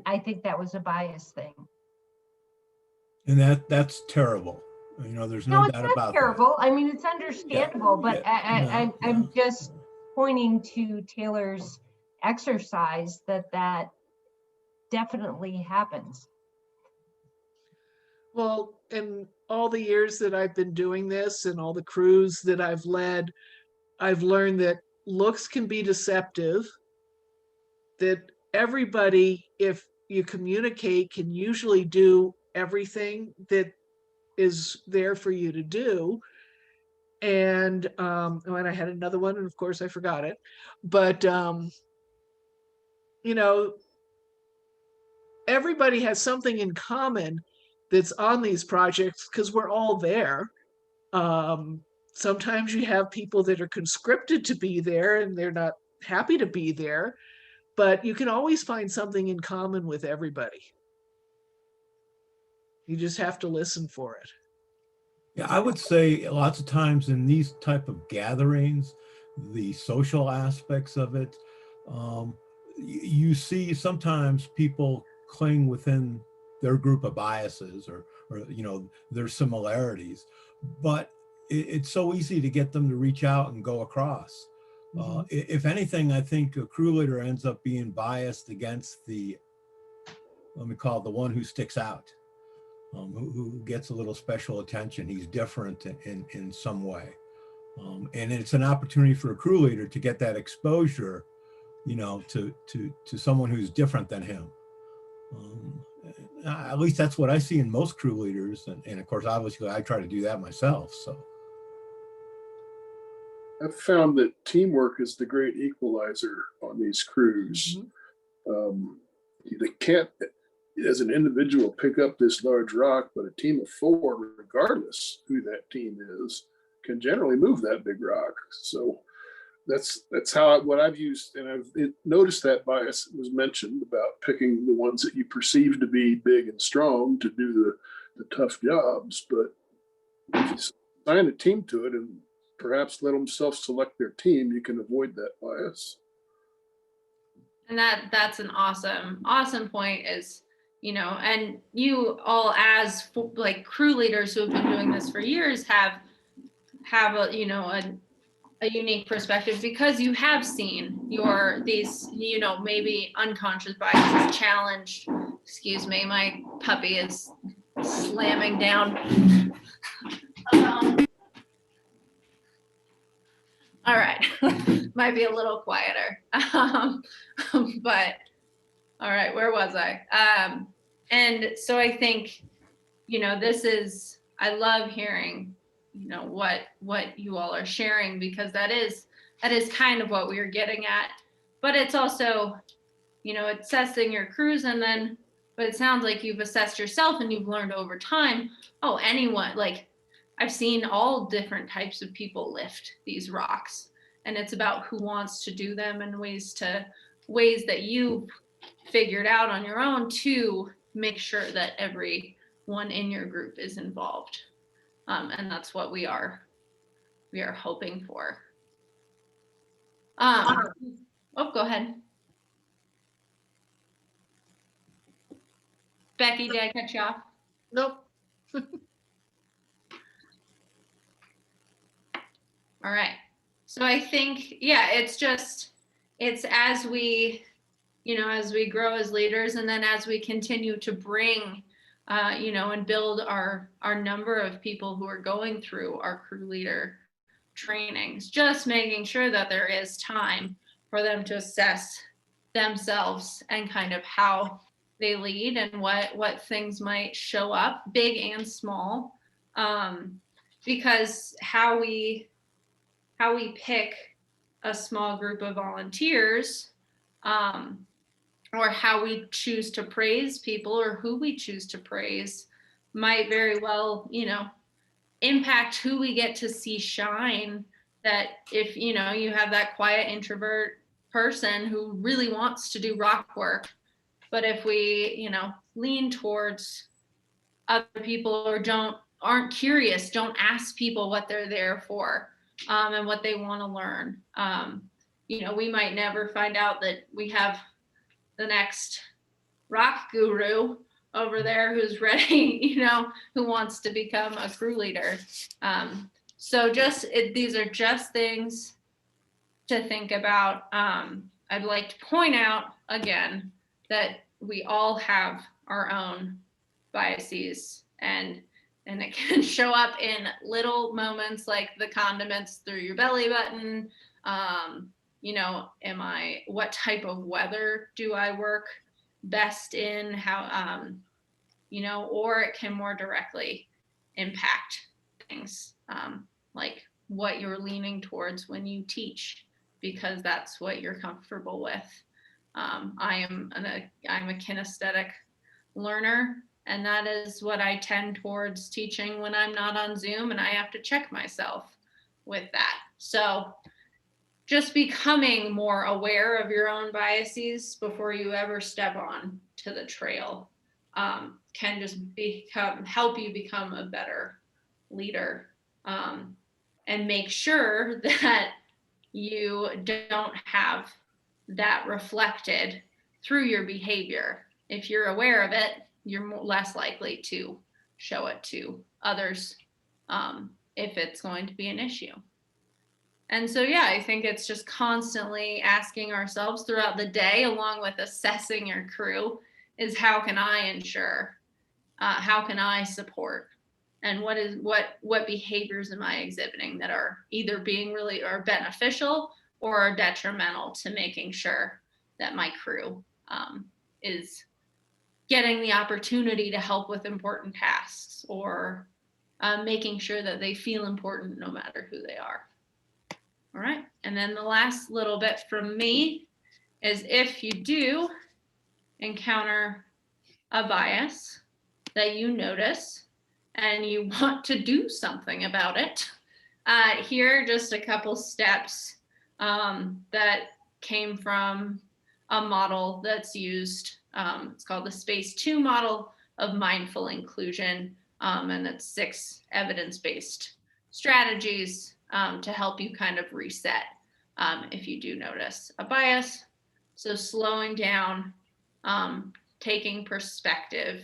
I think that was a bias thing. And that's terrible. There's no doubt about terrible. I mean, it's understandable, but I'm just pointing to Taylor's exercise that definitely happens. Well, in all the years that I've been doing this and all the crews that I've led, I've learned that looks can be deceptive, that everybody, if you communicate, can usually do everything that is there for you to do. And I had another one, and of course I forgot it. But everybody has something in common that's on these projects because we're all there. Sometimes you have people that are conscripted to be there and they're not happy to be there, but you can always find something in common with everybody. You just have to listen for it. Yeah, I would say lots of times in these type of gatherings, the social aspects of it, you see sometimes people cling within their group of biases or their similarities, but it's so easy to get them to reach out and go across. If anything, I think a crew leader ends up being biased against let me call it the one who sticks out. Who gets a little special attention. He's different in some way. And it's an opportunity for a crew leader to get that exposure, to someone who's different than him. At least that's what I see in most crew leaders. And of course, obviously I try to do that myself. So I've found that teamwork is the great equalizer on these crews. They can't, as an individual pick up this large rock, but a team of 4, regardless who that team is, can generally move that big rock. So that's how what I've used, and I've noticed that bias was mentioned about picking the ones that you perceive to be big and strong to do the tough jobs. But if you assign a team to it and perhaps let them self-select their team, you can avoid that bias. And that's an awesome point is, you know, and you all as like crew leaders who have been doing this for years have a, you know, a unique perspective because you have seen these, you know, maybe unconscious biases challenged. Excuse me, my puppy is slamming down. All right, might be a little quieter, but all right, where was I? And so I think, you know, I love hearing, you know, what you all are sharing, because that is kind of what we are getting at, but it's also, you know, assessing your crews, and then, but it sounds like you've assessed yourself and you've learned over time, oh, anyone, like I've seen all different types of people lift these rocks, and it's about who wants to do them and ways that you've figured out on your own to make sure that everyone in your group is involved. And that's what we are hoping for. Oh, go ahead. Becky, did I cut you off? Nope. All right. So I think, yeah, it's as we, you know, as we grow as leaders, and then as we continue to bring, you know, and build our number of people who are going through our crew leader trainings, just making sure that there is time for them to assess themselves and kind of how they lead and what things might show up, big and small, because how we pick a small group of volunteers, or how we choose to praise people or who we choose to praise might very well, you know, impact who we get to see shine. That if, you know, you have that quiet introvert person who really wants to do rock work, but if we, you know, lean towards other people or aren't curious, don't ask people what they're there for, and what they want to learn, you know, we might never find out that we have the next rock guru over there who's ready, you know, who wants to become a crew leader. So these are just things to think about. I'd like to point out again that we all have our own biases, and it can show up in little moments like the condiments through your belly button. You know, what type of weather do I work best in? How, you know, or it can more directly impact things, like what you're leaning towards when you teach, because that's what you're comfortable with. I'm a kinesthetic learner, and that is what I tend towards teaching when I'm not on Zoom, and I have to check myself with that. So just becoming more aware of your own biases before you ever step on to the trail can just help you become a better leader, and make sure that you don't have that reflected through your behavior. If you're aware of it, you're less likely to show it to others, if it's going to be an issue. And so, yeah, I think it's just constantly asking ourselves throughout the day, along with assessing your crew, is how can I ensure, how can I support, and what behaviors am I exhibiting that are either being really or beneficial or are detrimental to making sure that my crew is getting the opportunity to help with important tasks, or making sure that they feel important no matter who they are. All right, and then the last little bit from me is, if you do encounter a bias that you notice and you want to do something about it, here are just a couple steps that came from a model that's used. It's called the Space 2 model of mindful inclusion, and it's 6 evidence-based strategies to help you kind of reset if you do notice a bias. So slowing down, taking perspective,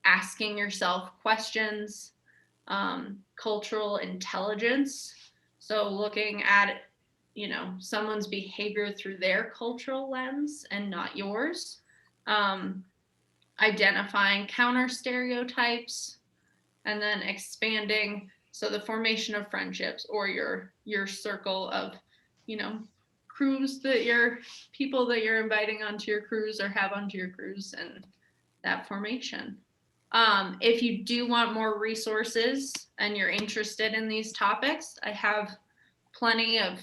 asking yourself questions, cultural intelligence. So looking at, someone's behavior through their cultural lens and not yours. Identifying counter stereotypes, and then expanding. So the formation of friendships, or your circle of, crews that people that you're inviting onto your cruise or have onto your cruise, and that formation. If you do want more resources and you're interested in these topics, I have plenty of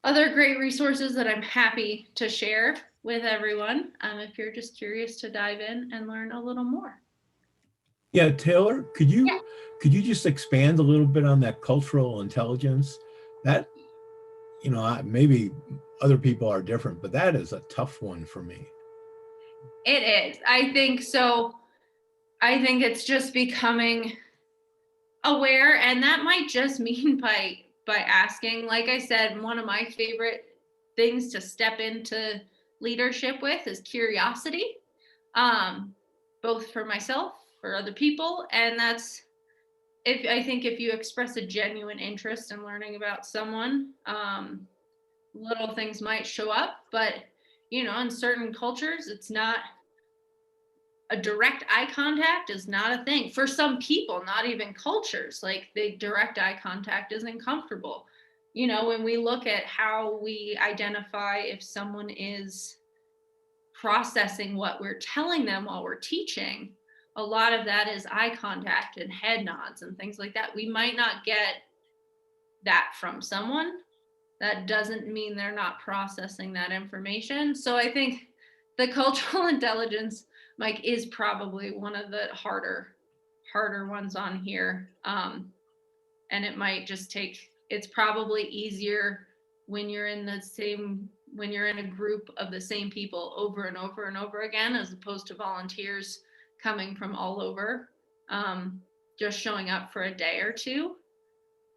other great resources that I'm happy to share with everyone if you're just curious to dive in and learn a little more. Yeah, Taylor, could you just expand a little bit on that cultural intelligence? That, maybe other people are different, but that is a tough one for me. It is. I think so. I think it's just becoming aware, and that might just mean by asking. Like I said, one of my favorite things to step into leadership with is curiosity, both for myself, for other people. And that's, I think if you express a genuine interest in learning about someone, little things might show up. But in certain cultures, it's not a direct eye contact is not a thing for some people, not even cultures. Like, the direct eye contact isn't comfortable. When we look at how we identify if someone is processing what we're telling them while we're teaching, a lot of that is eye contact and head nods and things like that. We might not get that from someone. That doesn't mean they're not processing that information. So I think the cultural intelligence, Mike, is probably one of the harder ones on here. And it might just take, it's probably easier when you're in a group of the same people over and over and over again, as opposed to volunteers coming from all over, just showing up for a day or two.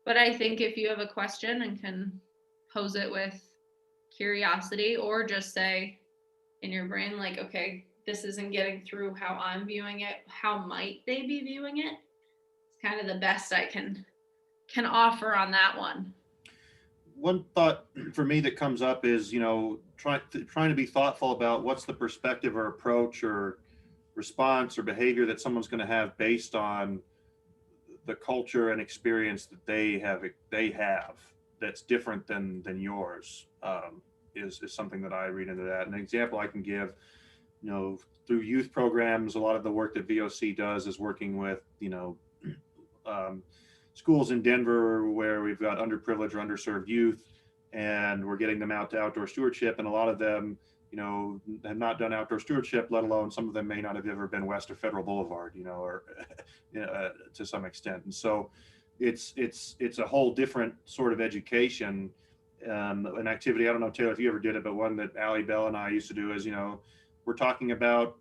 But I think if you have a question and can pose it with curiosity, or just say in your brain, like, okay, this isn't getting through how I'm viewing it, how might they be viewing it? It's kind of the best I can offer on that one. One thought for me that comes up is, trying to be thoughtful about what's the perspective or approach or response or behavior that someone's going to have based on the culture and experience that they have that's different than yours, is something that I read into that. An example I can give, through youth programs, a lot of the work that VOC does is working with, schools in Denver where we've got underprivileged or underserved youth, and we're getting them out to outdoor stewardship. And a lot of them, have not done outdoor stewardship, let alone some of them may not have ever been west of Federal Boulevard, or to some extent. And so it's a whole different sort of education, an activity. I don't know, Taylor, if you ever did it, but one that Allie Bell and I used to do is, we're talking about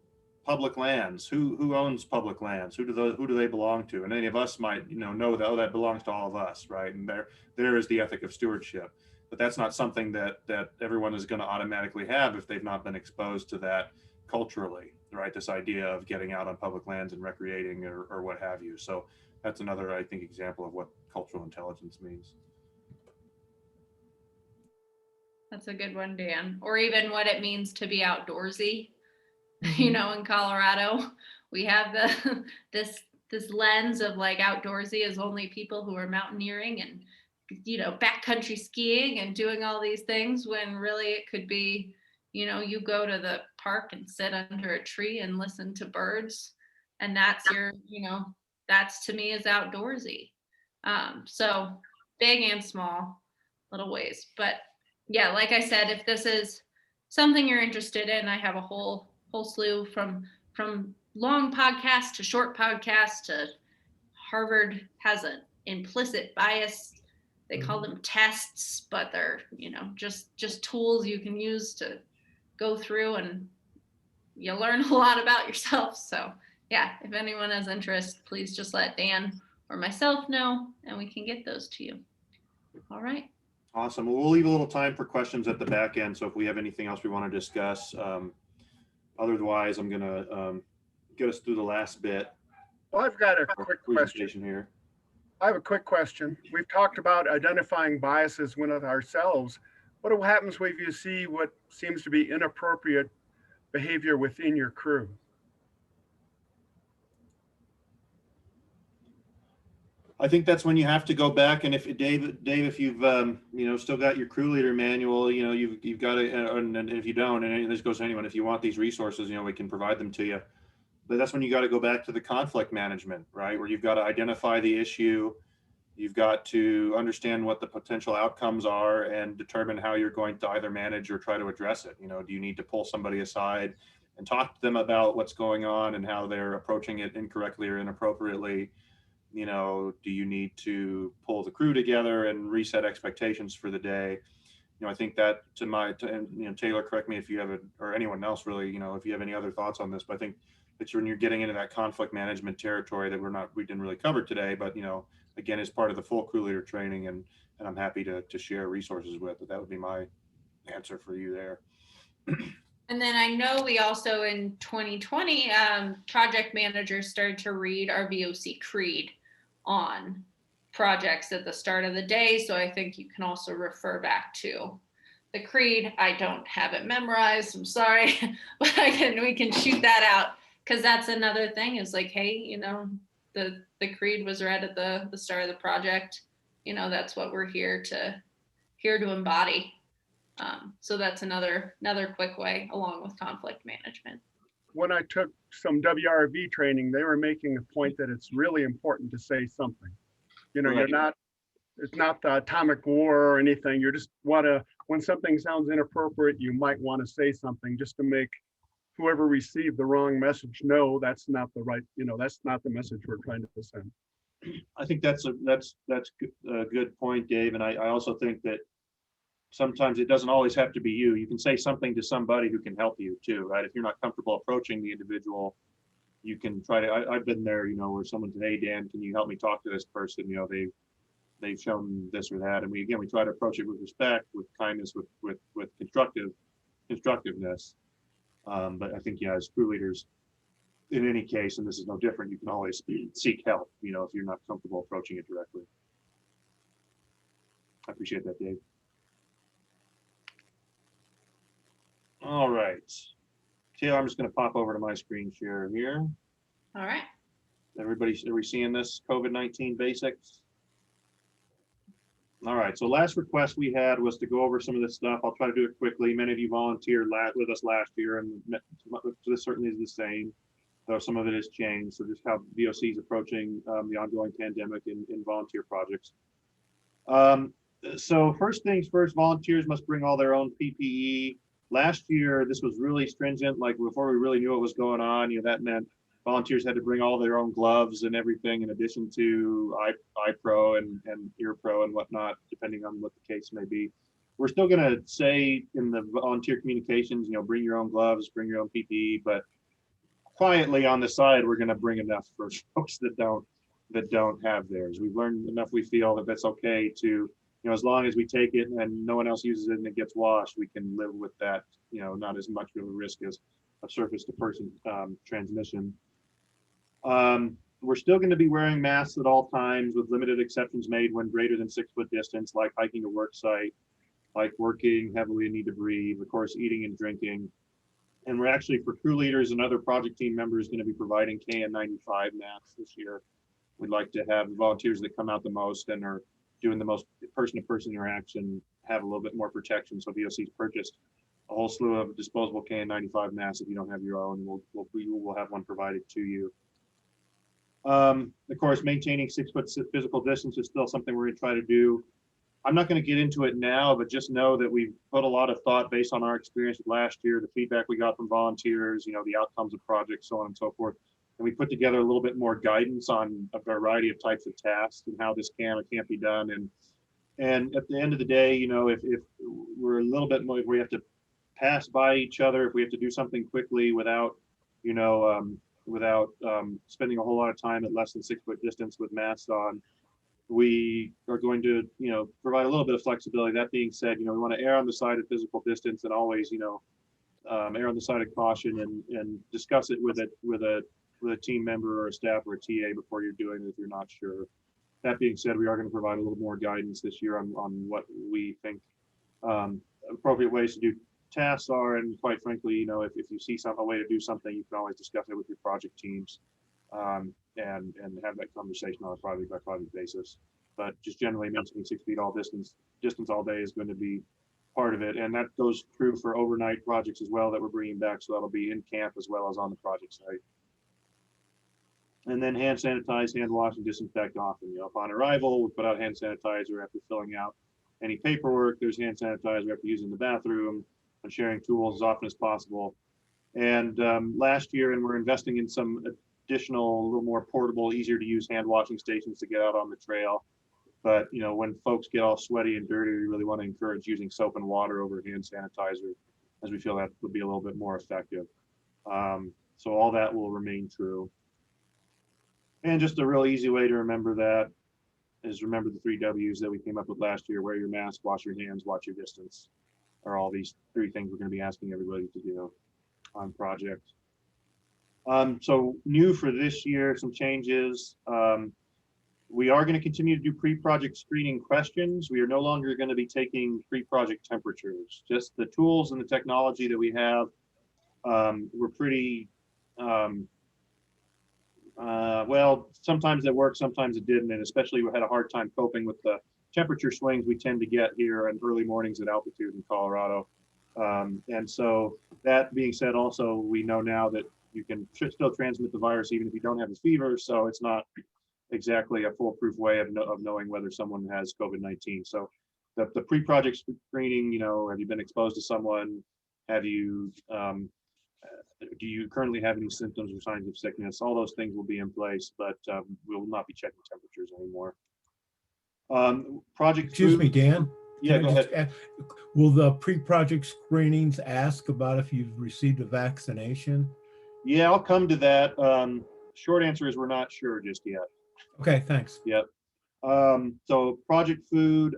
public lands. Who owns public lands? Who do they belong to? And any of us might, know that, that belongs to all of us, right? And there is the ethic of stewardship. But that's not something that everyone is going to automatically have if they've not been exposed to that culturally, right? This idea of getting out on public lands and recreating or what have you. So that's another, I think, example of what cultural intelligence means. That's a good one, Dan. Or even what it means to be outdoorsy. In Colorado, we have this lens of like outdoorsy is only people who are mountaineering and backcountry skiing and doing all these things, when really it could be, you go to the park and sit under a tree and listen to birds, and that's that's to me is outdoorsy. So big and small little ways. But yeah, like I said, if this is something you're interested in, I have a whole slew from from long podcasts to short podcasts to Harvard has an implicit bias. They call them tests, but they're, you know, just tools you can use to go through, and you learn a lot about yourself. So yeah, if anyone has interest, please just let Dan or myself know and we can get those to you. All right. Awesome. Well, we'll leave a little time for questions at the back end. So if we have anything else we want to discuss, otherwise I'm going to get us through the last bit. Well, I've got a of our quick question. presentation here. I have a quick question. We've talked about identifying biases within ourselves. What happens if you see what seems to be inappropriate behavior within your crew? I think that's when you have to go back, and if Dave, if you've you know, still got your crew leader manual, you know, you've got to, and if you don't, and this goes to anyone, if you want these resources, you know, we can provide them to you. But that's when you got to go back to the conflict management, right? Where you've got to identify the issue, you've got to understand what the potential outcomes are, and determine how you're going to either manage or try to address it. You know, do you need to pull somebody aside and talk to them about what's going on and how they're approaching it incorrectly or inappropriately? You know, do you need to pull the crew together and reset expectations for the day? You know, I think that and, you know, Taylor, correct me if you have or anyone else really, you know, if you have any other thoughts on this, but I think that when you're getting into that conflict management territory that we didn't really cover today, but, you know, again, as part of the full crew leader training, and I'm happy to share resources with, but that would be my answer for you there. And then I know we also in 2020, project managers started to read our VOC creed on projects at the start of the day. So I think you can also refer back to the creed. I don't have it memorized, I'm sorry, but we can shoot that out, because that's another thing is like, hey, you know, the creed was read at the start of the project. You know, that's what we're here to embody. So that's another quick way along with conflict management. When I took some WRV training, they were making a point that it's really important to say something. You know, Right. it's not the atomic war or anything. You just want to, when something sounds inappropriate, you might want to say something just to make whoever received the wrong message know that's not the right, you know, that's not the message we're trying to send. I think that's a good point, Dave. And I also think that sometimes it doesn't always have to be you. You can say something to somebody who can help you too, right? If you're not comfortable approaching the individual, you can try to, I've been there, you know, where someone said, hey, Dan, can you help me talk to this person? You know, they've shown this or that. And we try to approach it with respect, with kindness, with constructiveness. But I think, yeah, as crew leaders, in any case, and this is no different, you can always seek help, you know, if you're not comfortable approaching it directly. I appreciate that, Dave. All right. Taylor, I'm just going to pop over to my screen share here. All right. Are we seeing this COVID-19 basics? All right. So last request we had was to go over some of this stuff. I'll try to do it quickly. Many of you volunteered with us last year, and this certainly is the same, though some of it has changed. So just how VOC is approaching the ongoing pandemic in volunteer projects. So first things first, volunteers must bring all their own PPE. Last year, this was really stringent. Like before we really knew what was going on, you know, that meant volunteers had to bring all their own gloves and everything, in addition to eye pro and ear pro and whatnot, depending on what the case may be. We're still going to say in the volunteer communications, you know, bring your own gloves, bring your own PPE, but quietly on the side, we're going to bring enough for folks that don't have theirs. We've learned enough. We feel that that's okay to, you know, as long as we take it and no one else uses it and it gets washed, we can live with that, you know, not as much of a risk as a surface to person transmission. We're still going to be wearing masks at all times, with limited exceptions made when greater than 6 foot distance, like hiking a work site, like working heavily and need to breathe, of course, eating and drinking. And we're actually, for crew leaders and other project team members, going to be providing KN95 masks this year. We'd like to have the volunteers that come out the most and are doing the most person-to-person interaction have a little bit more protection. So VOC's purchased a whole slew of disposable KN95 masks. If you don't have your own, we'll have one provided to you. Of course, maintaining 6 foot physical distance is still something we're going to try to do. I'm not going to get into it now, but just know that we've put a lot of thought based on our experience with last year, the feedback we got from volunteers, you know, the outcomes of projects, so on and so forth. And we put together a little bit more guidance on a variety of types of tasks and how this can or can't be done. And at the end of the day, you know, if we're a little bit more, if we have to pass by each other, if we have to do something quickly without, you know, spending a whole lot of time at less than 6 foot distance with masks on, we are going to, you know, provide a little bit of flexibility. That being said, you know, we want to err on the side of physical distance and always, you know, err on the side of caution and discuss it with a team member or a staff or a TA before you're doing it if you're not sure. That being said, we are going to provide a little more guidance this year on what we think appropriate ways to do tasks are, and quite frankly, you know, if you see a way to do something, you can always discuss it with your project teams and have that conversation on a project by project basis. But just generally maintaining 6 feet all distance all day is going to be part of it, and that goes true for overnight projects as well that we're bringing back. So that'll be in camp as well as on the project site. And then hand sanitize, hand wash, and disinfect often. You know, upon arrival, we put out hand sanitizer after filling out any paperwork. There's hand sanitizer after using the bathroom, and sharing tools as often as possible. And last year, and we're investing in some additional, a little more portable, easier to use hand washing stations to get out on the trail. But you know, when folks get all sweaty and dirty, we really want to encourage using soap and water over hand sanitizer, as we feel that would be a little bit more effective. So all that will remain true. And just a real easy way to remember that is remember the 3 W's that we came up with last year: wear your mask, wash your hands, watch your distance. Are all these 3 things we're going to be asking everybody to do on project. So new for this year, some changes. We are going to continue to do pre-project screening questions. We are no longer going to be taking pre-project temperatures. Just the tools and the technology that we have, we're pretty, well, sometimes it worked, sometimes it didn't, and especially we had a hard time coping with the temperature swings we tend to get here in early mornings at altitude in Colorado. And so that being said, also, we know now that you can still transmit the virus even if you don't have a fever. So it's not exactly a foolproof way of knowing whether someone has COVID-19. So the pre-project screening, you know, have you been exposed to someone? Have you, do you currently have any symptoms or signs of sickness? All those things will be in place, but we will not be checking temperatures anymore. Project Excuse food. me, Dan. Yeah, Can go I just ahead. Will the pre-project screenings ask about if you've received a vaccination? Yeah, I'll come to that. Short answer is we're not sure just yet. Okay, thanks. Yep. So project food,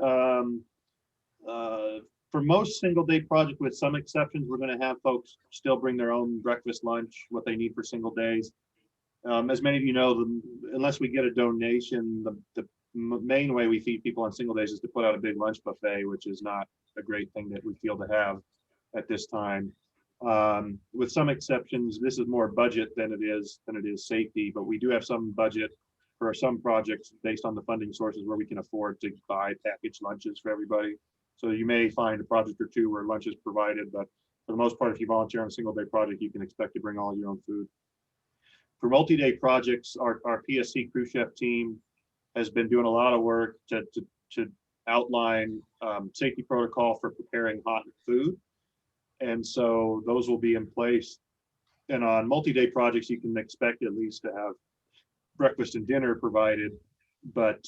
for most single day project, with some exceptions, we're going to have folks still bring their own breakfast, lunch, what they need for single days. As many of you know, unless we get a donation, the main way we feed people on single days is to put out a big lunch buffet, which is not a great thing that we feel to have at this time. With some exceptions, this is more budget than it is safety, but we do have some budget for some projects based on the funding sources where we can afford to buy packaged lunches for everybody. So you may find a project or two where lunch is provided, but for the most part, if you volunteer on a single day project, you can expect to bring all your own food. For multi-day projects, our PSC crew chef team has been doing a lot of work to outline safety protocol for preparing hot food. And so those will be in place. And on multi-day projects, you can expect at least to have breakfast and dinner provided, but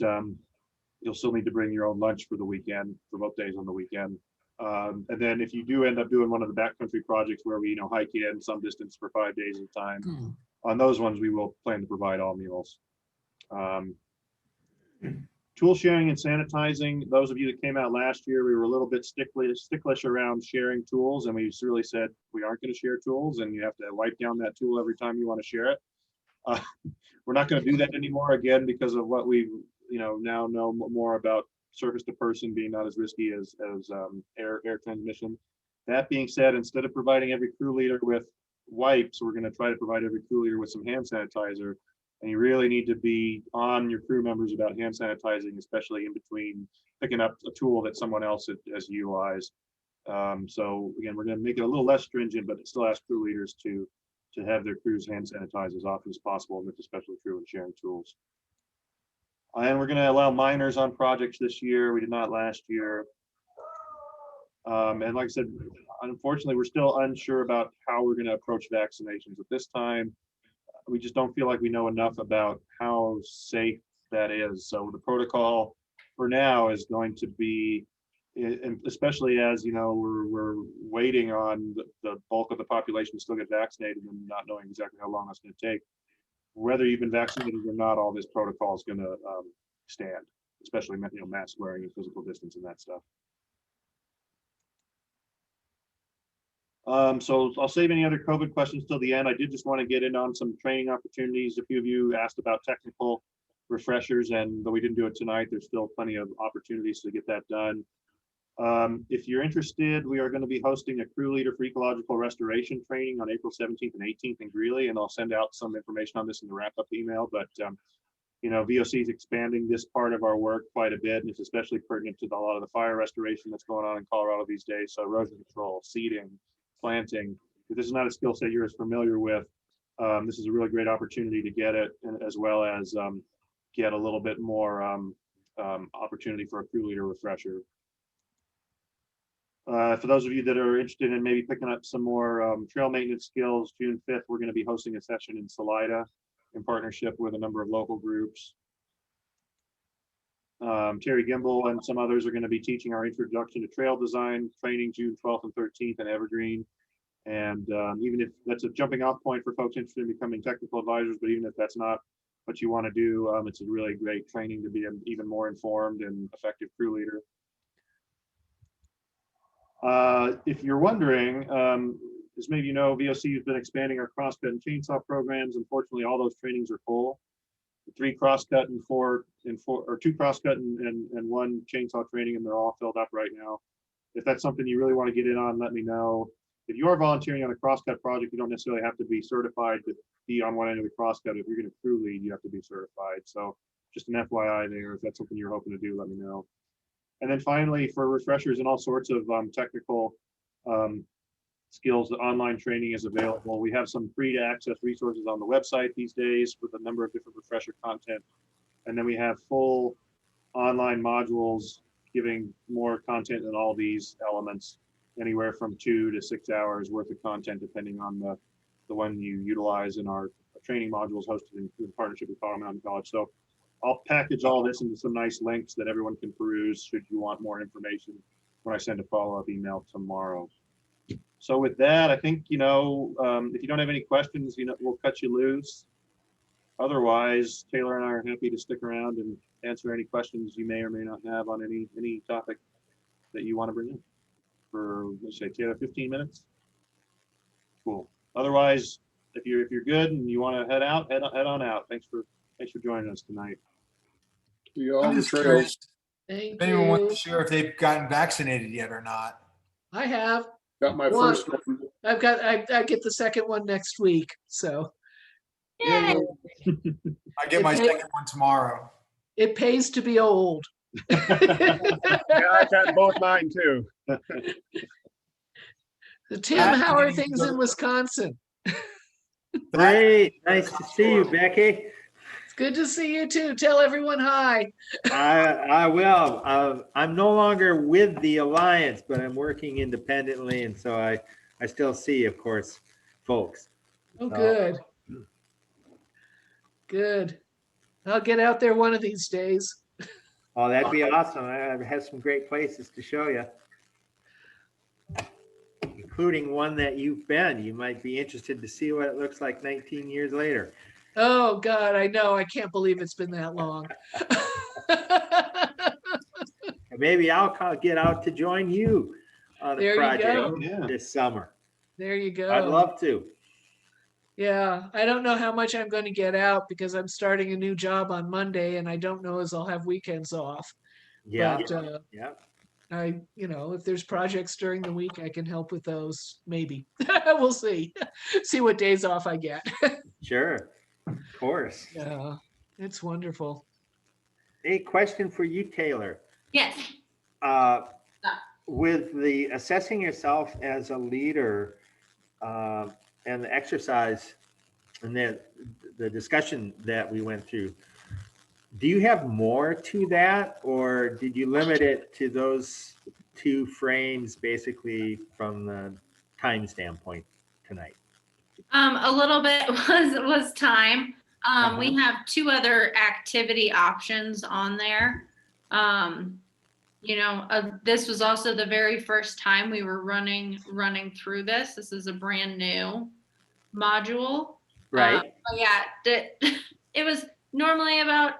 you'll still need to bring your own lunch for the weekend, for both days on the weekend. And then if you do end up doing one of the backcountry projects where we, you know, hike in some distance for 5 days at a time, on those ones, we will plan to provide all meals. Tool sharing and sanitizing. Those of you that came out last year, we were a little bit sticklish around sharing tools, and we really said we aren't going to share tools, and you have to wipe down that tool every time you want to share it. We're not going to do that anymore, again, because of what we, you know, now know more about surface to person being not as risky as air transmission. That being said, instead of providing every crew leader with wipes, we're going to try to provide every crew leader with some hand sanitizer. And you really need to be on your crew members about hand sanitizing, especially in between picking up a tool that someone else has utilized. So again, we're going to make it a little less stringent, but still ask crew leaders to have their crews hand sanitize as often as possible, and it's especially true in sharing tools. And we're going to allow minors on projects this year. We did not last year. And like I said, unfortunately, we're still unsure about how we're going to approach vaccinations. At this time, we just don't feel like we know enough about how safe that is. So the protocol for now is going to be, and especially as you know, we're waiting on the bulk of the population to still get vaccinated and not knowing exactly how long that's going to take. Whether you've been vaccinated or not, all this protocol is going to stand, especially mask wearing and physical distance and that stuff. So I'll save any other COVID questions till the end. I did just want to get in on some training opportunities. A few of you asked about technical refreshers, and though we didn't do it tonight, there's still plenty of opportunities to get that done. If you're interested, we are going to be hosting a crew leader for ecological restoration training on April 17th and 18th in Greeley, and I'll send out some information on this in the wrap-up email. But you know, VOC is expanding this part of our work quite a bit, and it's especially pertinent to a lot of the fire restoration that's going on in Colorado these days. So erosion control, seeding, planting. If this is not a skill set you're as familiar with, this is a really great opportunity to get it, and as well as get a little bit more opportunity for a crew leader refresher. For those of you that are interested in maybe picking up some more trail maintenance skills, June 5th, we're going to be hosting a session in Salida in partnership with a number of local groups. Terry Gimbel and some others are going to be teaching our introduction to trail design training June 12th and 13th in Evergreen. And even if that's a jumping off point for folks interested in becoming technical advisors, but even if that's not what you want to do, it's a really great training to be an even more informed and effective crew leader. If you're wondering, as maybe you know, VOC has been expanding our crosscut and chainsaw programs. Unfortunately, all those trainings are full. 3 crosscut and 2 crosscut and 1 chainsaw training, and they're all filled up right now. If that's something you really want to get in on, let me know. If you are volunteering on a crosscut project, you don't necessarily have to be certified to be on one end of the crosscut. If you're going to crew lead, you have to be certified. So just an FYI there, if that's something you're hoping to do, let me know. And then finally, for refreshers and all sorts of technical skills, the online training is available. We have some free to access resources on the website these days with a number of different refresher content. And then we have full online modules giving more content in all these elements, anywhere from 2 to 6 hours worth of content, depending on the one you utilize in our training modules hosted in partnership with Colorado Mountain College. So I'll package all this into some nice links that everyone can peruse should you want more information when I send a follow-up email tomorrow. So with that, I think, you know, if you don't have any questions, you know, we'll cut you loose. Otherwise, Taylor and I are happy to stick around and answer any questions you may or may not have on any topic that you want to bring in for, let's say, Taylor, 15 minutes. Cool. Otherwise, if you're good and you want to head on out. Thanks for joining us tonight. I'm just curious if anyone wants to share if they've gotten vaccinated yet or not. I have. Got my first one. I get the second one next week. So I get my second one tomorrow. It pays to be old. Yeah, I got both mine too. Tim, how are things in Wisconsin? Great. Nice to see you, Becky. It's good to see you too. Tell everyone hi. I will. I'm no longer with the Alliance, but I'm working independently, and so I still see, of course, folks. Oh, good. Good. I'll get out there one of these days. Oh, that'd be awesome. I have some great places to show you, including one that you've been. You might be interested to see what it looks like 19 years later. Oh, God, I know. I can't believe it's been that long. Maybe I'll get out to join you on a There you project go. this summer. There you go. I'd love to. Yeah, I don't know how much I'm going to get out because I'm starting a new job on Monday and I don't know as I'll have weekends off. Yeah. But, Yeah. if there's projects during the week, I can help with those. Maybe. We'll see. See what days off I get. Sure. Of course. Yeah, it's wonderful. A question for you, Taylor. Yes. With the assessing yourself as a leader and the exercise and the discussion that we went through, Do you have more to that, or did you limit it to those 2 frames basically from the time standpoint tonight? A little bit was time. We have 2 other activity options on there. This was also the very first time we were running through this. This is a brand new module. Right. But yeah, it was normally about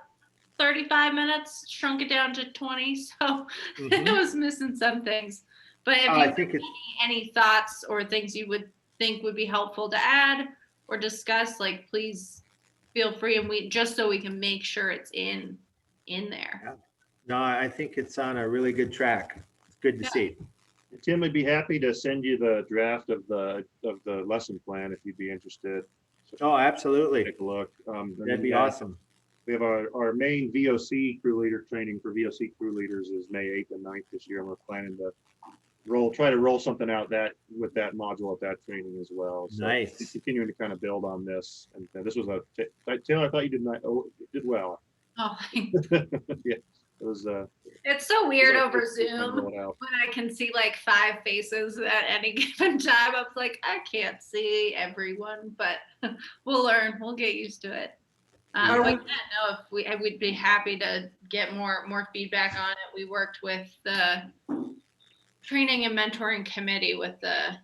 35 minutes, shrunk it down to 20. So it was missing some things. But if you I have think it's any thoughts or things you would think would be helpful to add or discuss, like, please feel free, and we just so we can make sure it's in there. no, I think it's on a really good track. It's good to see. Tim would be happy to send you the draft of the lesson plan if you'd be interested. So Oh, absolutely. take a look. That'd be awesome. We have our main VOC crew leader training for VOC crew leaders is May 8th and 9th this year, and we're planning to try to roll something out with that module at that training as well. So Nice. continuing to kind of build on this, and this was Taylor, I thought you did well. Oh, Yeah, it was. it's so weird It's over like- Zoom roll it out. when I can see like 5 faces at any given time. I was like, I can't see everyone, but we'll learn. We'll get used to it. But yeah, no, I would be happy to get more feedback on it. We worked with the training and mentoring committee with the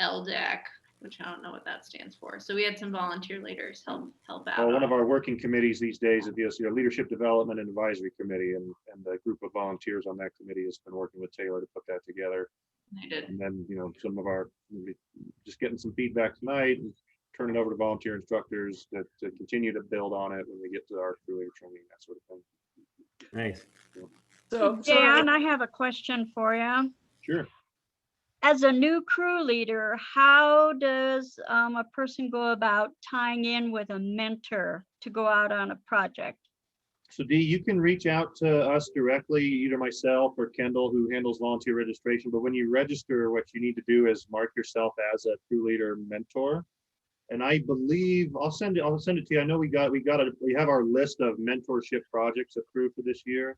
LDAC, which I don't know what that stands for. So we had some volunteer leaders help out. Well, one of our working committees these days at VOC, our Leadership Development and Advisory Committee, and the group of volunteers on that committee has been working with Taylor to put that together. They did. And then, some of our, just getting some feedback tonight and turn it over to volunteer instructors to continue to build on it when we get to our crew leader training, that sort of thing. Nice. So, Dan, I have a question for you. Sure. As a new crew leader, how does a person go about tying in with a mentor to go out on a project? So Dee, you can reach out to us directly, either myself or Kendall, who handles volunteer registration. But when you register, what you need to do is mark yourself as a crew leader mentor. And I believe I'll send it to you. I know we have our list of mentorship projects approved for this year.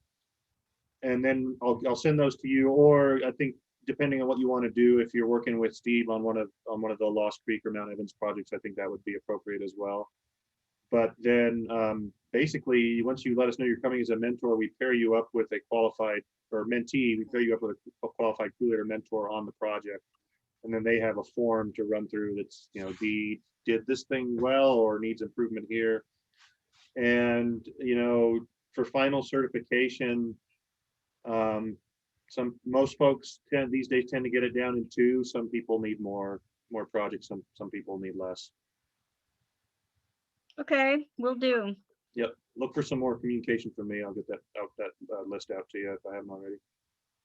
And then I'll send those to you, or I think depending on what you want to do, if you're working with Steve on one of the Lost Creek or Mount Evans projects, I think that would be appropriate as well. But then basically, once you let us know you're coming as a mentor, we pair you up with a qualified or mentee. We pair you up with a qualified crew leader mentor on the project. And then they have a form to run through that's, did this thing well or needs improvement here. And, for final certification, most folks these days tend to get it down in 2. Some people need more projects. Some people need less. Okay, will do. Yep. Look for some more communication from me. I'll get that list out to you if I haven't already.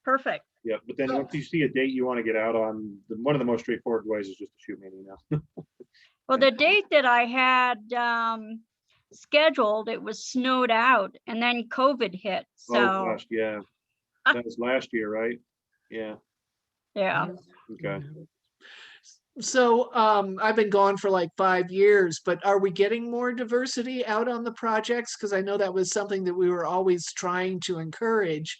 Perfect. Yep. But then once you see a date you want to get out on, one of the most straightforward ways is just to shoot me an email. Well, the date that I had scheduled, it was snowed out, and then COVID hit. So Oh gosh, yeah. That was last year, right? Yeah. yeah. Okay. So I've been gone for like 5 years, but are we getting more diversity out on the projects? Because I know that was something that we were always trying to encourage,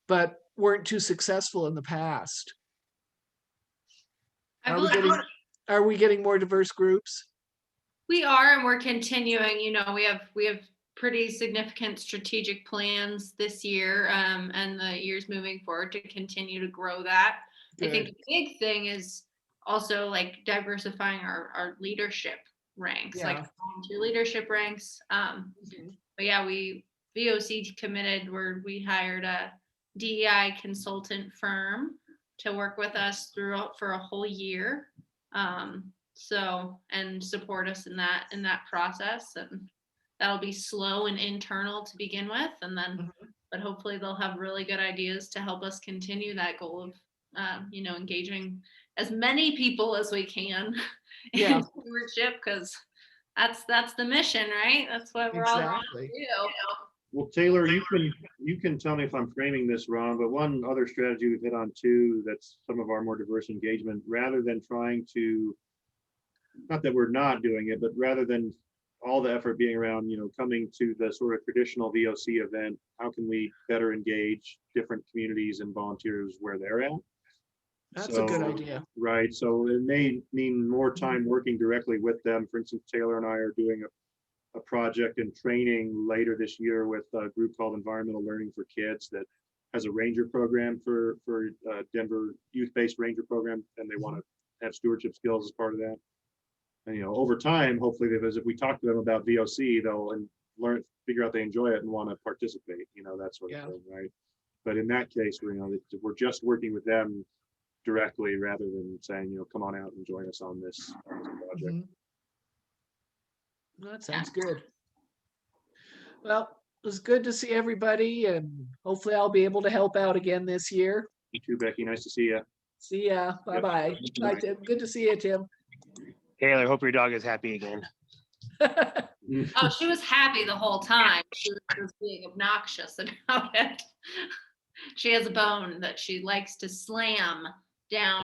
but weren't too successful in the past. Are we getting more diverse groups? We are, and we're continuing. We have pretty significant strategic plans this year, and the years moving forward to continue to grow that. Good. I think the big thing is also like diversifying our leadership ranks, like volunteer leadership ranks. But yeah, VOC committed where we hired a DEI consultant firm to work with us for a whole year. And support us in that process, and that'll be slow and internal to begin with, and then but hopefully they'll have really good ideas to help us continue that goal of engaging as many people as we can in stewardship, because that's the mission, right? That's what we're all trying to do. Well, Taylor, you can tell me if I'm framing this wrong, but one other strategy we've hit on too, that's some of our more diverse engagement, rather than trying to, not that we're not doing it, but rather than all the effort being around, coming to the sort of traditional VOC event. How can we better engage different communities and volunteers where they're at? That's a good So, idea. Right. So it may mean more time working directly with them. For instance, Taylor and I are doing a project and training later this year with a group called Environmental Learning for Kids that has a ranger program for Denver youth-based ranger program, and they want to have stewardship skills as part of that. And over time, hopefully, if we talk to them about VOC, they'll figure out they enjoy it and want to participate. That sort of thing, right? But in that case, we're just working with them directly rather than saying, come on out and join us on this project. Mhm. That sounds good. Well, it was good to see everybody, and hopefully I'll be able to help out again this year. You too, Becky. Nice to see you. See ya. Bye-bye. Bye, Tim. Good to see you, Tim. Taylor, hope your dog is happy again. Oh, she was happy the whole time. She was just being obnoxious about it. She has a bone that she likes to slam down